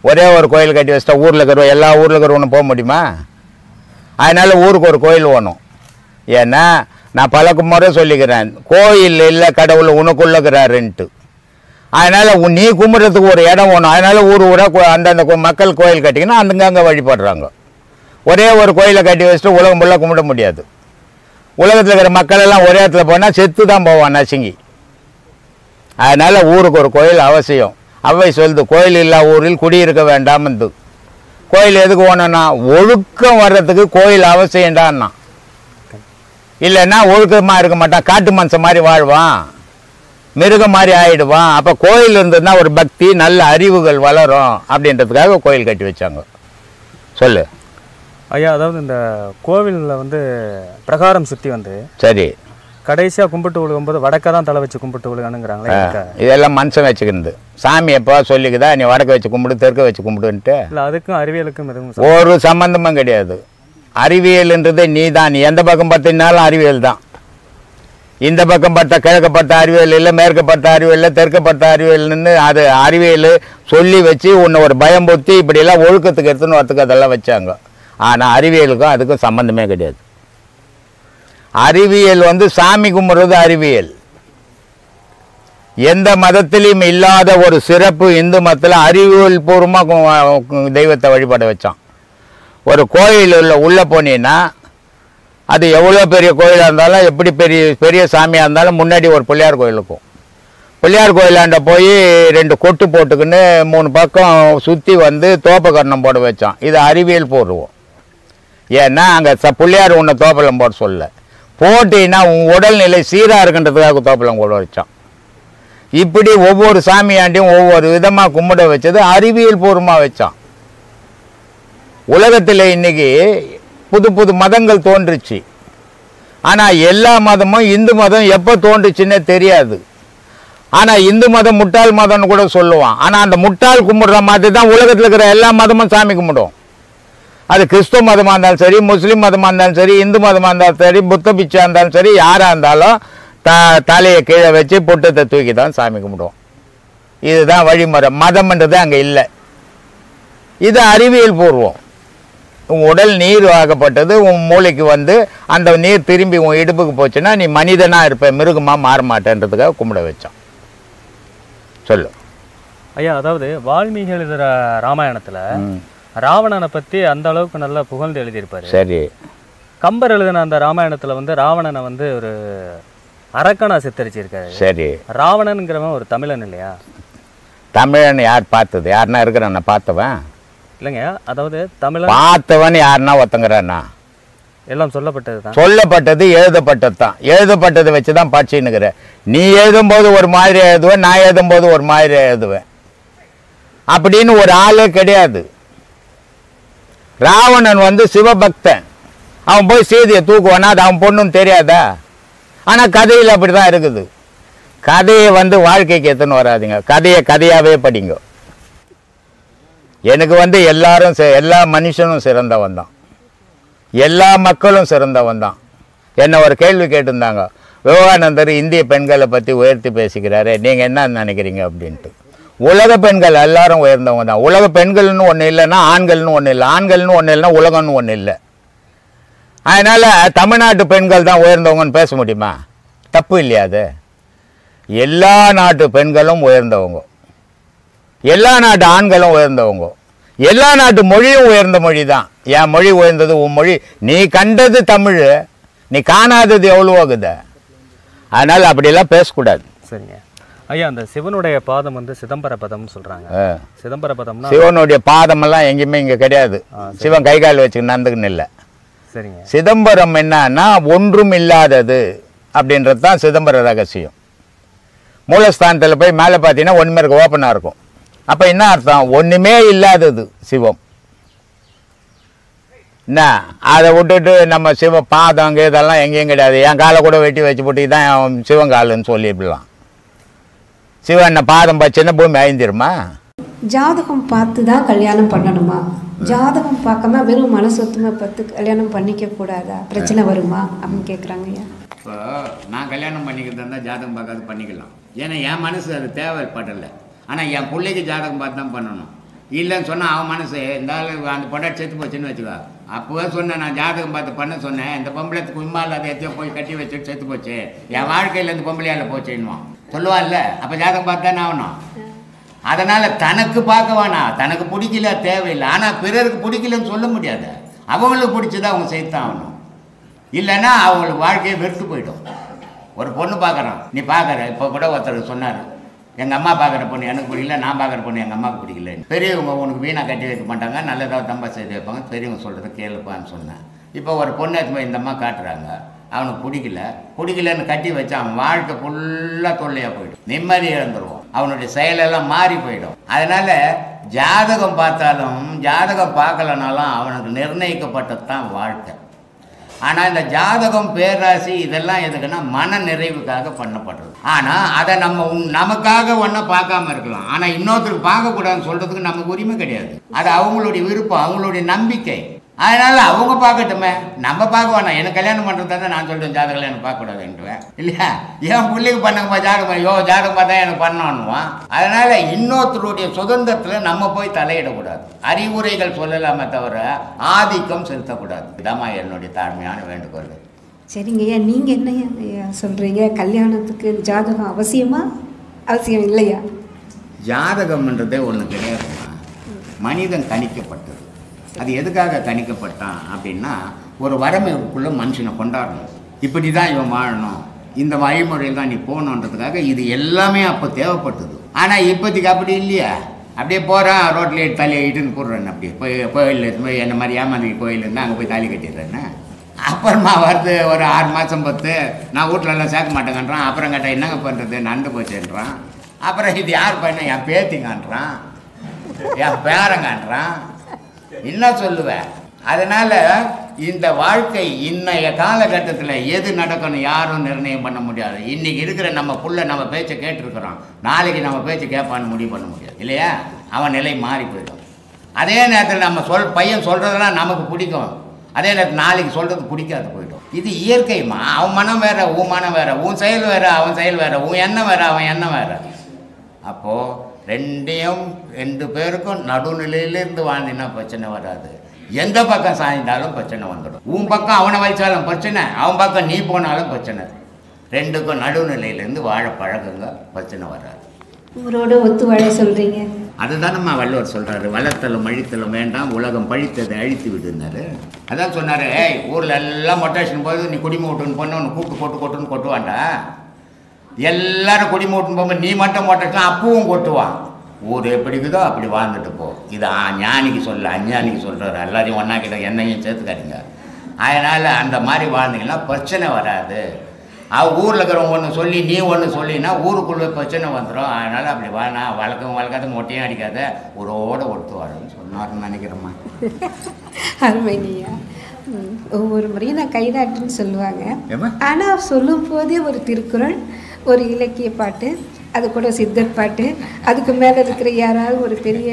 ஒரே ஒரு கோயில் கட்டி வச்சிட்டா ஊரில் இருக்கிற எல்லா ஊரில் இருக்கிறவனும் போக முடியுமா? அதனால ஊருக்கு ஒரு கோயில் வேணும். ஏன்னா நான் பல முறை சொல்லிக்கிறேன், கோயில் இல்லை கடவுள் உனக்குள்ளக்கிறாருன்ட்டு. அதனால நீ கும்பிட்றதுக்கு ஒரு இடம் வேணும். அதனால ஊராக அந்தந்த மக்கள் கோயில் கட்டிங்கன்னா அங்கங்கே வழிபடுறாங்க. ஒரே ஒரு கோயிலை கட்டி வச்சுட்டு உலகம் ஃபுல்லாக கும்பிட முடியாது. உலகத்தில் இருக்கிற மக்கள் எல்லாம் ஒரே இடத்துல போனால் செத்து தான் போவான் நசுங்கி. அதனால் ஊருக்கு ஒரு கோயில் அவசியம். அவை சொல்லுது, கோயில் இல்லா ஊரில் குடியிருக்க வேண்டாம்னு. கோயில் எதுக்கு போனோன்னா ஒழுக்கம் வர்றதுக்கு கோயில் அவசியம்டான்னா. இல்லைன்னா ஒழுக்கமாக இருக்க மாட்டான், காட்டு மனுஷன் மாதிரி வாழ்வான், மிருகம் மாதிரி ஆயிடுவான். அப்போ கோயில் இருந்ததுன்னா ஒரு பக்தி நல்ல அறிவுகள் வளரும் அப்படின்றதுக்காக கோயில் கட்டி வச்சாங்க. சொல்லு ஐயா. அதாவது இந்த கோவிலில் வந்து பிரகாரம் சுற்றி வந்து சரி கடைசியாக கும்பிட்டு விழுகும்போது வடக்க தான் தலை வச்சு கும்பிட்டு விழுகணுங்கிறாங்களே. இதெல்லாம் மனுஷன் வச்சுக்கிறது. சாமி எப்போ சொல்லிக்குதா நீ வடக்க வச்சு கும்பிடு தெற்க வச்சு கும்பிடுன்ட்டு? இல்லை, அதுக்கும் அறிவியலுக்கும் எதுவும் ஒரு சம்பந்தமும் கிடையாது. அறிவியல்ன்றது நீ தான். நீ எந்த பக்கம் பார்த்தினாலும் அறிவியல் தான். இந்த பக்கம் பார்த்தா கிழக்க பார்த்த அறிவியல் இல்லை, மேற்க பார்த்த அறிவியல் இல்லை, தெற்க பார்த்த அறிவியல்னு அது அறிவியல் சொல்லி வச்சு உன்னை ஒரு பயம் பொத்தி இப்படியெல்லாம் ஒழுக்கத்துக்கு எடுத்துன்னு வரத்துக்கு அதெல்லாம் வச்சாங்க. ஆனால் அறிவியலுக்கும் அதுக்கும் சம்மந்தமே கிடையாது. அறிவியல் வந்து சாமி கும்பிட்றது அறிவியல். எந்த மதத்திலையும் இல்லாத ஒரு சிறப்பு இந்து மதத்தில் அறிவியல் பூர்வமாக தெய்வத்தை வழிபட வச்சான். ஒரு கோயில் உள்ளே போனீங்கன்னா அது எவ்வளோ பெரிய கோயிலாக இருந்தாலும் எப்படி பெரிய பெரிய சாமியாக இருந்தாலும் முன்னாடி ஒரு பிள்ளையார் கோயில் இருக்கும். பிள்ளையார் கோயிலாண்ட போய் 2 கொட்டு போட்டுக்குன்னு 3 பக்கம் சுற்றி வந்து தோப்பக்கரணம் போட வச்சான். இது அறிவியல் பூர்வம். ஏன்னா அங்கே பிள்ளையார் உன்னை தோப்பலம் போட சொல்ல, போட்டின்னா உன் உடல்நிலை சீராக இருக்குன்றதுக்காக தோப்பலம் போட வச்சான். இப்படி ஒவ்வொரு சாமியாண்டியும் ஒவ்வொரு விதமாக கும்பிட வச்சது அறிவியல் பூர்வமாக வச்சான். உலகத்தில் இன்னைக்கு புது புது மதங்கள் தோன்றுச்சு. ஆனால் எல்லா மதமும் இந்து மதம் எப்போ தோன்றுச்சுன்னே தெரியாது. ஆனால் இந்து மதம் முட்டாள் மதம்னு கூட சொல்லுவான். ஆனால் அந்த முட்டாள் கும்பிடுற மாதிரி தான் உலகத்தில் இருக்கிற எல்லா மதமும் சாமி கும்பிடும். அது கிறிஸ்துவ மதமாக இருந்தாலும் சரி, முஸ்லீம் மதமாக இருந்தாலும் சரி, இந்து மதமாக இருந்தாலும் சரி, புத்த பிச்சா இருந்தாலும் சரி, யாராக இருந்தாலும் தலையை கீழே வச்சு பொட்டத்தை தூக்கி தான் சாமி கும்பிடுவோம். இதுதான் வழிமுறை. மதம்ன்றது அங்கே இல்லை. இது அறிவியல் பூர்வம். உன் உடல் நீர் ஆகப்பட்டது உன் மூளைக்கு வந்து அந்த நீர் திரும்பி உன் இடுப்புக்கு போச்சுன்னா நீ மனிதனாக இருப்ப, மிருகமாக மாற மாட்டேன்றதுக்காக கும்பிட வச்சான். சொல்லு ஐயா. அதாவது வால்மீகி எழுதுகிற ராமாயணத்தில் ராவணனை பற்றி அந்த அளவுக்கு நல்லா புகழ்ந்து எழுதியிருப்பாரு. சரி. கம்பர் எழுதின அந்த ராமாயணத்தில் வந்து ராவணனை வந்து ஒரு அரக்கனா சித்தரிச்சிருக்காரு. சரி. ராவணனுங்கிறவன் ஒரு தமிழன் இல்லையா? தமிழன் யார் பார்த்தது? யாருன்னா இருக்கிறான் பார்த்தவன் இல்லைங்க. அதாவது தமிழன் பார்த்தவன் யாருன்னா ஒருத்தங்கிறானா? எல்லாம் சொல்லப்பட்டது தான். சொல்லப்பட்டது எழுதப்பட்டது தான். எழுதப்பட்டதை வச்சு தான் பாட்சின்னுக்கிற. நீ எழுதும்போது ஒரு மாதிரி எழுதுவேன், நான் எழுதும்போது ஒரு மாதிரி எழுதுவேன். அப்படின்னு ஒரு ஆளே கிடையாது. ராவணன் வந்து சிவபக்தன். அவன் போய் சீதையை தூக்குவானா? அது அவன் பொண்ணுன்னு தெரியாதா? ஆனால் கதையில் அப்படி தான் இருக்குது. கதையை வந்து வாழ்க்கைக்கு எத்தனை வராதிங்க. கதையை கதையாகவே படிங்க. எனக்கு வந்து எல்லா மனுஷனும் சிறந்தவன் தான், எல்லா மக்களும் சிறந்தவன் தான். என்ன ஒரு கேள்வி கேட்டிருந்தாங்க, விவேகானந்தர் இந்திய பெண்களை பற்றி உயர்த்தி பேசிக்கிறாரு, நீங்கள் என்ன நினைக்கிறீங்க அப்படின்ட்டு. உலக பெண்கள் எல்லாரும் உயர்ந்தவங்க தான். உலக பெண்கள்னு ஒன்று இல்லைன்னா ஆண்கள்னு ஒன்று இல்லை, ஆண்கள்னு ஒன்று இல்லைன்னா உலகம்னு ஒன்று இல்லை. அதனால் தமிழ்நாட்டு பெண்கள் தான் உயர்ந்தவங்கன்னு பேச முடியுமா? தப்பு இல்லையா அது? எல்லா நாட்டு பெண்களும் உயர்ந்தவங்க, எல்லா நாட்டு ஆண்களும் உயர்ந்தவங்க, எல்லா நாட்டு மொழியும் உயர்ந்த மொழி தான். என் மொழி உயர்ந்தது, உன் மொழி. நீ கண்டது தமிழ், நீ காணாதது எவ்வளோகுத. அதனால் அப்படியெல்லாம் பேசக்கூடாது. சரிங்க ஐயா. அந்த சிவனுடைய பாதம் வந்து சிதம்பர பதம்னு சொல்கிறாங்க. சிதம்பர பதம்னா சிவனுடைய பாதமெல்லாம் எங்கேயுமே இங்கே கிடையாது. சிவன் கை கால் வச்சு நடந்துக்குன்னு இல்லை. சரிங்க. சிதம்பரம் என்னன்னா ஒன்றும் இல்லாதது அப்படின்றது தான் சிதம்பர ரகசியம். மூலஸ்தானத்தில் போய் மேலே பார்த்தீங்கன்னா ஒன்றுமே இருக்க, ஓப்பனாக இருக்கும். அப்போ என்ன அர்த்தம்? ஒன்றுமே இல்லாதது சிவம். என்ன அதை விட்டுட்டு நம்ம சிவ பாதங்க இதெல்லாம் எங்கேயும் கிடையாது. என் காலை கூட வெட்டி வச்சு போட்டு தான் சிவன் காலுன்னு சொல்லிவிடலாம். சிவன் பாதம் பச்சுன்னா பூமி அழிஞ்சிருமா? ஜாதகம் பார்த்து தான் கல்யாணம் பண்ணணுமா? ஜாதகம் பார்க்காம வெறும் மனசொத்துமை பார்த்து கல்யாணம் பண்ணிக்க கூடாதா? பிரச்சனை வருமா அப்படின்னு கேட்குறாங்க ஐயா. இப்போ நான் கல்யாணம் பண்ணிக்கிறதா இருந்தால் ஜாதகம் பார்க்காது பண்ணிக்கலாம். ஏன்னா என் மனசு அது தேவைப்படலை. ஆனால் என் பிள்ளைக்கு ஜாதகம் பார்த்து தான் பண்ணணும். இல்லைன்னு சொன்னால் அவன் மனசு இருந்தாலும் அந்த பொண்டாட்டி செத்து போச்சுன்னு வச்சுக்கோ. அப்போவே சொன்னேன், நான் ஜாதகம் பார்த்து பண்ண சொன்னேன், இந்த பொம்பளைக்கு உண்மையில் அதை எத்தையோ போய் கட்டி வச்சுட்டு செத்து போச்சு, என் வாழ்க்கையில் இந்த பொம்பளையால் போச்சுன்னுவான் சொல்லுவான்ல. அப்போ ஜாதகம் பார்த்து தானே ஆகணும். அதனால் தனக்கு பார்க்க வேணாம், தனக்கு பிடிக்கல தேவையில்லை. ஆனால் பிறருக்கு பிடிக்கலன்னு சொல்ல முடியாது. அவங்களுக்கு பிடிச்சதான் அவங்க செய்தான் ஆகணும். இல்லைன்னா அவங்களுக்கு வாழ்க்கையை வெறுத்து போயிடும். ஒரு பொண்ணு பார்க்குறான், நீ பார்க்குற. இப்போ கூட ஒருத்தர் சொன்னார், எங்கள் அம்மா பார்க்குற பொண்ணு எனக்கு பிடிக்கல, நான் பார்க்குற பொண்ணு எங்கள் அம்மாவுக்கு பிடிக்கல. பெரியவங்க உனக்கு வீணாக கட்டி வைக்க மாட்டாங்க, நல்லதாக தம்பா செய்து வைப்பாங்க, பெரியவங்க சொல்கிறது கேளுப்பான்னு சொன்னேன். இப்போ ஒரு பொண்ணு எடுத்து இந்த அம்மா காட்டுறாங்க, அவனுக்கு பிடிக்கலன்னு கட்டி வச்சு அவன் வாழ்க்கை ஃபுல்லாக தொல்லையாக போயிடும், நிம்மதி இழந்துருவான், அவனுடைய செயலெல்லாம் மாறி போயிடும். அதனால் ஜாதகம் பார்த்தாலும் ஜாதகம் பார்க்கலனாலும் அவனுக்கு நிர்ணயிக்கப்பட்டது தான் வாழ்க்கை. ஆனால் இந்த ஜாதகம், பேராசி இதெல்லாம் எதுக்குன்னா மன நிறைவுக்காக பண்ணப்படுறது. ஆனால் அதை நமக்காக ஒன்றா பார்க்காம இருக்கலாம். ஆனால் இன்னொருத்தருக்கு பார்க்கக்கூடாதுன்னு சொல்கிறதுக்கு நமக்கு உரிமை கிடையாது. அது அவங்களுடைய விருப்பம், அவங்களுடைய நம்பிக்கை. அதனால் அவங்க பார்க்கட்டுமே, நம்ம பார்க்க வேணாம். எனக்கு கல்யாணம் பண்ணுறது தான் நான் சொல்கிறேன், ஜாதகம் எனக்கு பார்க்கக்கூடாதுன்ட்டுவேன் இல்லையா. என் பிள்ளைக்கு பண்ணப்பா ஜாதகம், ஜாதகம் பார்த்தா எனக்கு பண்ணணுவான். அதனால் இன்னொருத்தருடைய சுதந்திரத்தில் நம்ம போய் தலையிடக்கூடாது. அறிவுரைகள் சொல்லலாமே தவிர ஆதிக்கம் செலுத்தக்கூடாது. இதாம்மா என்னுடைய தாழ்மையான வேண்டுகோள். சரிங்க ஐயா, நீங்கள் என்ன ஐயா சொல்கிறீங்க? கல்யாணத்துக்கு ஜாதகம் அவசியமா, அவசியம் இல்லையா? ஜாதகம்ன்றதே ஒன்று கிடையாதுமா. மனிதன் கணிக்கப்பட்டது. அது எதுக்காக கணிக்கப்பட்டான் அப்படின்னா, ஒரு வரமைக்குள்ளே மனுஷனை கொண்டாடணும், இப்படி தான் இவன் வாழணும், இந்த வழிமுறையில் தான் நீ போகணுன்றதுக்காக இது எல்லாமே அப்போ தேவைப்பட்டது. ஆனால் இப்போதைக்கு அப்படி இல்லையா. அப்படியே போகிறான், ரோட்டில் தலையை இட்டுன்னு போடுறேன்னு, அப்படியே போய் கோயில் என்ன மாதிரி ஏமாந்தி கோயில் இருந்தால் அங்கே போய் தாலி கட்டிடுறேன்னு. அப்புறமா வருது ஒரு 6 மாதம் 10, நான் வீட்டிலலாம் சேர்க்க மாட்டேங்கன்றான். அப்புறம் கேட்டால் என்னங்க பண்ணுறது, நண்டு போச்சுன்றான். அப்புறம் இது யார் பண்ண, என் பேத்திங்கன்றான், என் பேரங்கான்றான், என்ன சொல்லுவேன். அதனால் இந்த வாழ்க்கை இன்னைய காலகட்டத்தில் எது நடக்கணும் யாரும் நிர்ணயம் பண்ண முடியாது. இன்றைக்கி இருக்கிற நம்ம புள்ள நம்ம பேச்சை கேட்டுருக்குறோம், நாளைக்கு நம்ம பேச்சை கேட்பான்னு முடிவு பண்ண முடியாது இல்லையா. அவன் நிலை மாறி போயிடும். அதே நேரத்தில் நம்ம பையன் சொல்கிறதெல்லாம் நமக்கு பிடிக்கும், அதே நேரத்தில் நாளைக்கு சொல்கிறது பிடிக்காது போயிடும். இது இயற்கைமா. அவன் மனம் வேறு, உன் மனம் வேறு, உன் செயல் வேறு, அவன் செயல் வேறு, உன் எண்ணம் வேறு, அவன் எண்ணம் வேறு. அப்போது ரெண்டு பேருக்கும் நடுநிலையிலேருந்து வாழ்ந்தினா பிரச்சனை வராது. எந்த பக்கம் சாய்ந்தாலும் பிரச்சனை வந்துடும். உன் பக்கம் அவனை வச்சாலும் பிரச்சனை, அவன் பக்கம் நீ போனாலும் பிரச்சனை. ரெண்டுக்கும் நடுநிலையிலேருந்து வாழ பழகுங்க, பிரச்சனை வராது. ஊரோட ஒத்து வாழ சொல்கிறீங்க. அதுதான் நம்ம வள்ளுவர் சொல்கிறாரு, வளர்த்தலும் அழித்தலும் வேண்டாம், உலகம் பழித்ததை அழித்து விடுனாரு. அதான் சொன்னார், ஊரில் எல்லாம் மொட்டேஷன் போது நீ குடிமை விட்டுன்னு பொண்ணு ஒன்று கூப்பிட்டு கொட்டுன்னு கொட்டுவான்டா. எல்லாரும் குடிமை விட்டுன்னு போகும்போது நீ மட்டும் மொட்டேஷன் அப்பவும் கொட்டுவான். ஊர் எப்படி இருக்குதோ அப்படி வாழ்ந்துட்டு போ. இது ஞானிக்கு சொல்ல, அஞ்ஞானிக்கு சொல்கிறாரு. எல்லாரையும் ஒன்றாக்கிட்ட என்னையும் சேர்த்துக்காதீங்க. அதனால் அந்த மாதிரி வாழ்ந்தீங்கன்னா பிரச்சனை வராது. ஊரில் இருக்கிறவங்க ஒன்று சொல்லி நீ ஒன்று சொல்லினா ஊருக்குள்ளே பிரச்சனை வந்துடும். அதனால் அப்படி வாழா, வளர்க்காத மொட்டையும் அடிக்காத, ஊரோடு ஒட்டு வாழுன்னு சொன்னார்னு நினைக்கிறேம்மா. அருமைங்கய்யா. ஒவ்வொரு முறையும் நான் கைதாட்டுன்னு சொல்லுவாங்க. ஆனால் சொல்லும் போதே ஒரு திருக்குறள், ஒரு இலக்கிய பாட்டு, அது கூட சித்தர் பாட்டு, அதுக்கு மேலே இருக்கிற யாராவது ஒரு பெரிய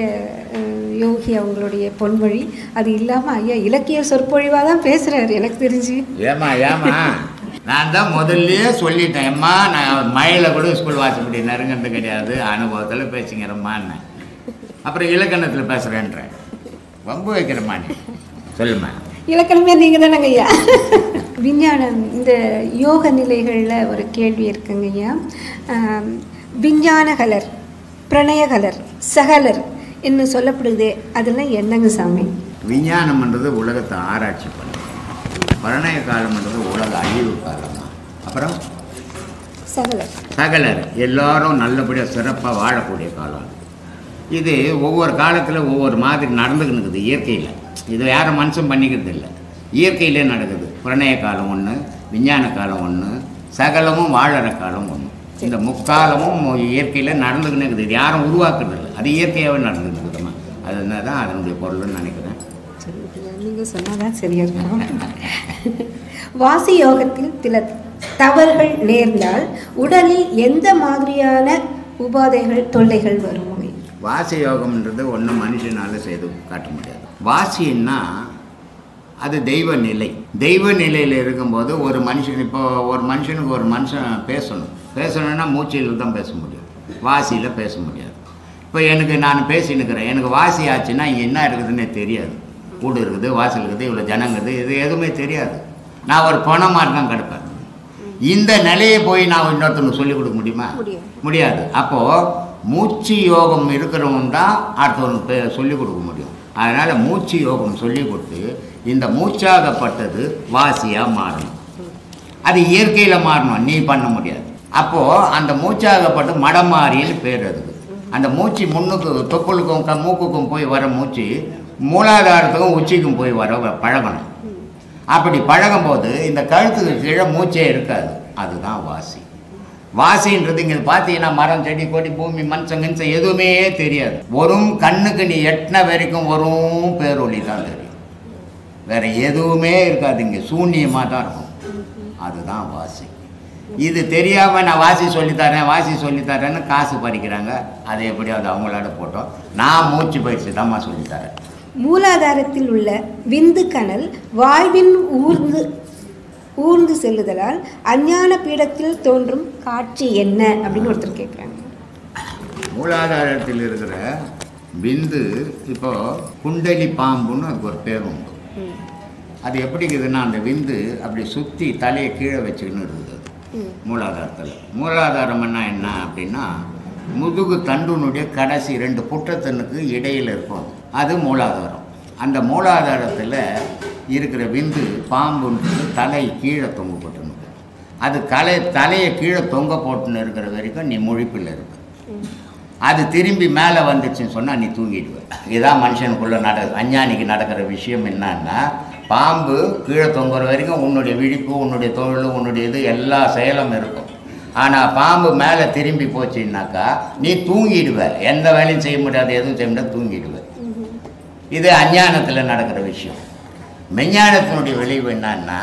யோகி அவங்களுடைய பொன்மொழி, அது இல்லாமல் ஐயா இலக்கிய சொற்பொழிவாக தான் பேசுகிறாரு எனக்கு தெரிஞ்சு. ஏமா நான் தான் முதல்லையே சொல்லிட்டேன், அம்மா நான் மழையில் கூட ஸ்கூல் வாசப்படி நெருங்கிறது கிடையாது, அனுபவத்தில் பேசுங்கிறம்மான்னு. அப்புறம் இலக்கணத்தில் பேசுகிறேன்றேன், வம்பு வைக்கிறம்மா நீ சொல்லுமா. இலக்கணமே நீங்கள் தானங்க ஐயா. விஞ்ஞானம், இந்த யோக நிலைகளில் ஒரு கேள்வி இருக்குங்க ஐயா. விஞ்ஞானகலர், பிரணயகலர், சகலர் என்று சொல்லப்படுது, அதெல்லாம் என்னங்க சாமி? விஞ்ஞானம்ன்றது உலகத்தை ஆராய்ச்சி பண்ணுறது, பிரணய காலம்ன்றது உலக அழிவு காலமா. அப்புறம் சகலர் எல்லாரும் நல்லபடியாக சிறப்பாக வாழக்கூடிய காலம். இது ஒவ்வொரு காலத்தில் ஒவ்வொரு மாதிரி நடந்துக்கிட்டு இயற்கையில். இது யாரும் மனுஷன் பண்ணிக்கிறது இல்லை, இயற்கையிலே நடக்குது. பிரணய காலம் ஒன்று, விஞ்ஞான காலம் ஒன்று, சகலமும் வாழற காலம் ஒன்று. இந்த முக்காலமும் இயற்கையில் நடந்துக்கின்னு இருக்குது. இது யாரும் உருவாக்குறது இல்லை, அது இயற்கையாகவே நடந்துக்கிட்டு இருக்குதுமா. அது தான் அதனுடைய பொருள்னு நினைக்கிறேன். நீங்கள் சொன்னாதான் சரியா இருக்கும். வாசி யோகத்தில் சில தவறுகள் நேர்ந்தால் உடலில் எந்த மாதிரியான உபாதைகள், தொல்லைகள் வரும்? வாசி யோகம்ன்றது ஒன்றும் மனுஷனால் செய்து காட்ட முடியாது. வாசின்னா அது தெய்வ நிலை. தெய்வ நிலையில் இருக்கும்போது ஒரு மனுஷன், இப்போ ஒரு மனுஷனுக்கு ஒரு மனுஷன் பேசணும்னா மூச்சில் தான் பேச முடியும், வாசியில் பேச முடியாது. இப்போ நான் பேசினுக்கிறேன், எனக்கு வாசி ஆச்சுன்னா இங்கே என்ன இருக்குதுன்னே தெரியாது. கூடு இருக்குது, வாசல் இருக்குது, இவ்வளோ ஜனங்குது, இது எதுவுமே தெரியாது. நான் ஒரு பணம் மாதிரி தான் கிடப்பேன். இந்த நிலையை போய் நான் இன்னொருத்தனுக்கு சொல்லிக் கொடுக்க முடியுமா? முடியாது. அப்போது மூச்சு யோகம் இருக்கிறவன் தான் அடுத்தவனுக்கு சொல்லிக் கொடுக்க முடியும். அதனால் மூச்சு யோகம் சொல்லிக் கொடுத்து இந்த மூச்சாகப்பட்டது வாசியாக மாறணும். அது இயற்கையில் மாறணும், நீ பண்ண முடியாது. அப்போது அந்த மூச்சாகப்பட்டு மடமாறின்னு பேர். அதுக்கு அந்த மூச்சு முன்னுக்கு தொப்புளுக்கும் மூக்குக்கும் போய் வர மூச்சு மூலாதாரத்துக்கும் உச்சிக்கும் போய் வர பழகணும். அப்படி பழகும்போது இந்த கழுத்துக்கு கீழே மூச்சே இருக்காது. அதுதான் வாசி. வாசின்றது இங்கே பார்த்தீங்கன்னா மரம், செடி, கொடி, பூமி, மனுஷன் கிஞ்சம் எதுவுமே தெரியாது. வரும் கண்ணுக்கு நீ எட்டின வரைக்கும் வரும் பேரொளி தான் தெரியும், வேற எதுவுமே இருக்காது. இங்கே சூன்யமாக தான் இருக்கும். அதுதான் வாசி. இது தெரியாமல் நான் வாசி சொல்லித்தரேன்னு காசு பறிக்கிறாங்க. அதை எப்படியாவது அவங்களோட போட்டோம். நான் மூச்சு பயிற்சி தான்மா சொல்லித்தரேன். மூலாதாரத்தில் உள்ள விந்து கனல் வாய்வின் ஊர்ந்து செல்லுதலால் அஞ்ஞான பீடத்தில் தோன்றும் காட்சி என்ன அப்படின்னு ஒருத்தர் கேட்குறாங்க. மூலாதாரத்தில் இருக்கிற விந்து இப்போ குண்டலி பாம்புன்னு அதுக்கு ஒரு பேர் உண்டு. அது எப்படி இருக்குதுன்னா அந்த விந்து அப்படி சுற்றி தலையை கீழே வச்சுக்கின்னு இருக்குது மூலாதாரத்தில். மூலாதாரம்னா என்ன அப்படின்னா முதுகு தண்டுனுடைய கடைசி 2 புற்றத்தனுக்கு இடையில் இருக்கும், அது மூலாதாரம். அந்த மூலாதாரத்தில் இருக்கிற விந்து பாம்புன்றது தலை கீழே தொங்க போட்டுன்னு, அது தலையை கீழே தொங்க போட்டுன்னு இருக்கிற வரைக்கும் நீ முழிப்பில் இருக்க. அது திரும்பி மேலே வந்துச்சுன்னு சொன்னால் நீ தூங்கிடுவேன். இதுதான் மனுஷனுக்குள்ளே அஞ்ஞானிக்கு நடக்கிற விஷயம். என்னன்னா பாம்பு கீழே தொங்குற வரைக்கும் உன்னுடைய விழிப்பு, உன்னுடைய தொழில், உன்னுடைய இது எல்லா செயலும் இருக்கும். ஆனால் பாம்பு மேலே திரும்பி போச்சுன்னாக்கா நீ தூங்கிடுவ, எந்த வேலையும் செய்ய முடியாது, எதுவும் செய்ய முடியாது, தூங்கிடுவேன். இது அஞ்ஞானத்தில் நடக்கிற விஷயம். மெஞ்ஞானத்தினுடைய விளைவு என்னன்னா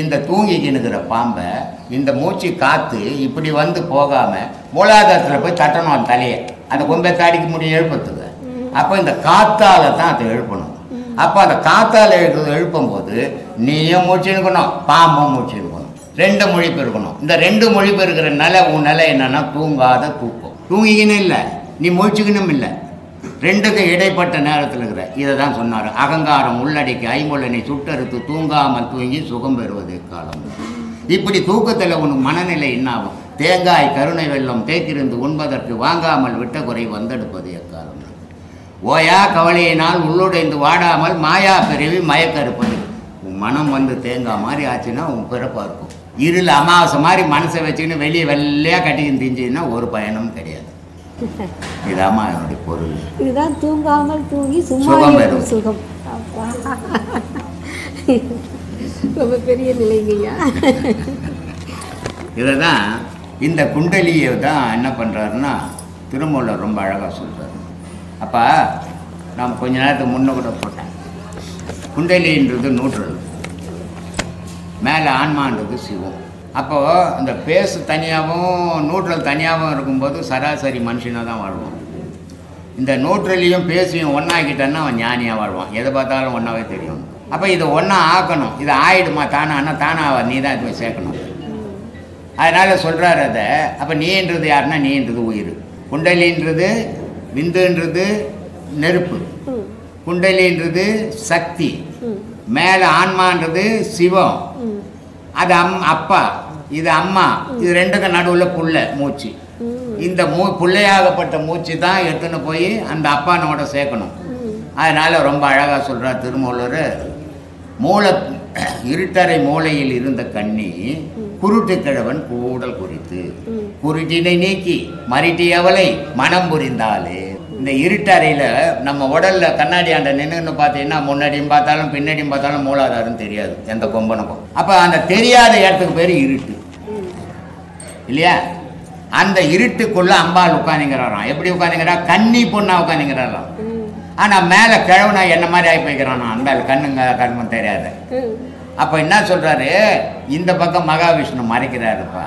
இந்த தூங்கிக்கினுக்கிற பாம்பை இந்த மூச்சு காற்று இப்படி வந்து போகாமல் மூலாதாரத்தில் போய் தட்டணும் அந்த தலையை. அந்த கொம்பை தாடிக்க முடியும் எழுப்பத்துக்கு. அப்போ இந்த காற்றால் தான் அதை எழுப்பணும். அப்போ அந்த காற்றால் எழுப்பும்போது நீயும் மூச்சு இருக்கணும், பாம்பும் மூச்சு இருக்கணும், 2 மொழிப்பு இருக்கணும். இந்த 2 மொழிப்பு இருக்கிற நிலை உன் நிலை என்னன்னா தூங்காத தூக்கம். தூங்கிக்கின்னு இல்லை, நீ முழிச்சுக்கணும் இல்லை, 2க்கு இடைப்பட்ட நேரத்தில் இருக்கிற. இதை தான் சொன்னார். அகங்காரம் உள்ளடக்கி ஐம்பொலனை சுட்டறுத்து தூங்காமல் தூங்கி சுகம் பெறுவது காலம். இப்படி தூக்கத்தில் உனக்கு மனநிலை என்ன ஆகும்? தேங்காய் கருணை வெள்ளம் தேக்கிருந்து உண்பதற்கு வாங்காமல் விட்ட குறை வந்தெடுப்பது எக்காலம். ஓயா கவலையினால் உள்ளுடைந்து வாடாமல் மாயா பிறவி மயக்கறுப்பது. உன் மனம் வந்து தேங்காய் மாதிரி ஆச்சுன்னா உன் பிறப்பாக இருக்கும். இருள் அமாவாசை மாதிரி மனசை வச்சுக்கின்னு வெளியே வெள்ளையாக கட்டிக்கின்னு திஞ்சின்னா ஒரு பயனும் கிடையாது. இதாம்மா என்னுடைய பொருள். இதுதான் தூங்காமல் தூங்கி சுகம் பெறும் சுகம். ரொம்ப பெரிய நிலைங்கய்யா. இதை தான் இந்த குண்டலியை தான் என்ன பண்ணுறாருன்னா திருமூலர் ரொம்ப அழகாக சொல்கிறார். அப்போ நான் கொஞ்ச நேரத்துக்கு முன்ன கூட போட்டேன். குண்டலின்றது நூற்றல், மேலே ஆன்மான்றது சிவம். அப்போது இந்த பேசு தனியாகவும் நூற்றல் தனியாகவும் இருக்கும்போது சராசரி மனுஷனாக தான் வாழ்வான். இந்த நூற்றலையும் பேசியும் ஒன்றாக்கிட்டேன்னா அவன் ஞானியாக வாழ்வான். எதை பார்த்தாலும் ஒன்றாவே தெரியும். அப்போ இதை ஒன்றா ஆக்கணும். இதை ஆயிடுமா தானானா தானாவா, நீ தான் இது சேர்க்கணும். அதனால் சொல்கிறார் அதை. அப்போ நீன்றது யாருன்னா நீன்றது உயிர், குண்டலின்றது விந்துன்றது நெருப்பு, குண்டலின்றது சக்தி, மேலே ஆன்மான்றது சிவம், அது அப்பா, இது அம்மா, இது 2க்கு நடுவில் புள்ள மூச்சு. இந்த புள்ளையாகப்பட்ட மூச்சு தான் எடுத்துன்னு போய் அந்த அப்பானோட சேர்க்கணும். அதனால் ரொம்ப அழகாக சொல்கிறார் திருமூலர். இருட்டறை மூலையில் இருந்த கண்ணி குருட்டு கிழவன் கூடல் குறித்து குருட்டினை நீக்கி மறிட்டியவளை மனம் புரிந்தாலே. இந்த இருட்டறையில் நம்ம உடலில் கண்ணாடி ஆண்ட நின்றுன்னு பார்த்தீங்கன்னா முன்னாடியும் பார்த்தாலும் பின்னாடியும் பார்த்தாலும் மூலாதாரம் தெரியாது எந்த கொம்பனுக்கும். அப்போ அந்த தெரியாத இடத்துக்கு பேர் இருட்டு இல்லையா? அந்த இருட்டுக்குள்ளே அம்பாள் உட்காந்துங்கிறாராம். எப்படி உட்காந்துங்கிறா? கன்னி பொண்ணா உட்காந்துங்கிறாராம். ஆனால் மேலே கிழவனா என்ன மாதிரி ஆகி போய்க்கிறானா அந்த கண்ணுங்க கண்மம் தெரியாது. அப்போ என்ன சொல்கிறாரு? இந்த பக்கம் மகாவிஷ்ணு மறைக்கிறாருப்பா,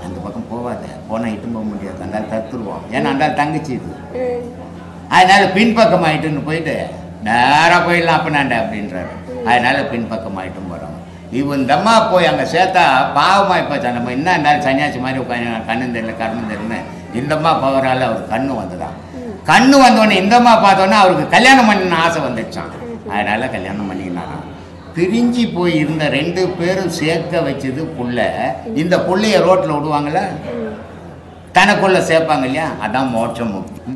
அந்த பக்கம் போவாது. போகாத, போனால் இட்டும் போக முடியாது, அந்த தத்துருவோம், ஏன்னா அந்த தங்கச்சி இது. அதனால பின்பக்கம் ஆயிட்டுன்னு போயிட்டு நேராக போயிடலாம் அப்பனாண்ட அப்படின்றாரு. அதனால பின்பக்கம் ஆயிட்டும் போகிறோம். இவன் இந்த அம்மா போய் அங்கே சேர்த்தா பாவமாக இப்போ நம்ம என்ன இருந்தாலும் சன்னியாசி மாதிரி உட்காந்து கண்ணு தெரியல கர்மம் தெரியல. இந்தம்மா பவரால் அவருக்கு கண்ணு வந்துதான். கண்ணு வந்தோடனே இந்தம்மா பார்த்தோன்னே அவருக்கு கல்யாணம் பண்ணணும்னு ஆசை வந்துடுச்சான். அதனால கல்யாணம் பண்ணிக்கினாராம். பிரிஞ்சு போய் இருந்த 2 பேரும் சேர்க்க வச்சது புள்ள. இந்த புள்ளைய ரோட்டில் விடுவாங்கள, தனக்குள்ள சேர்ப்பாங்க இல்லையா, அதான் மோட்சம் முக்தி.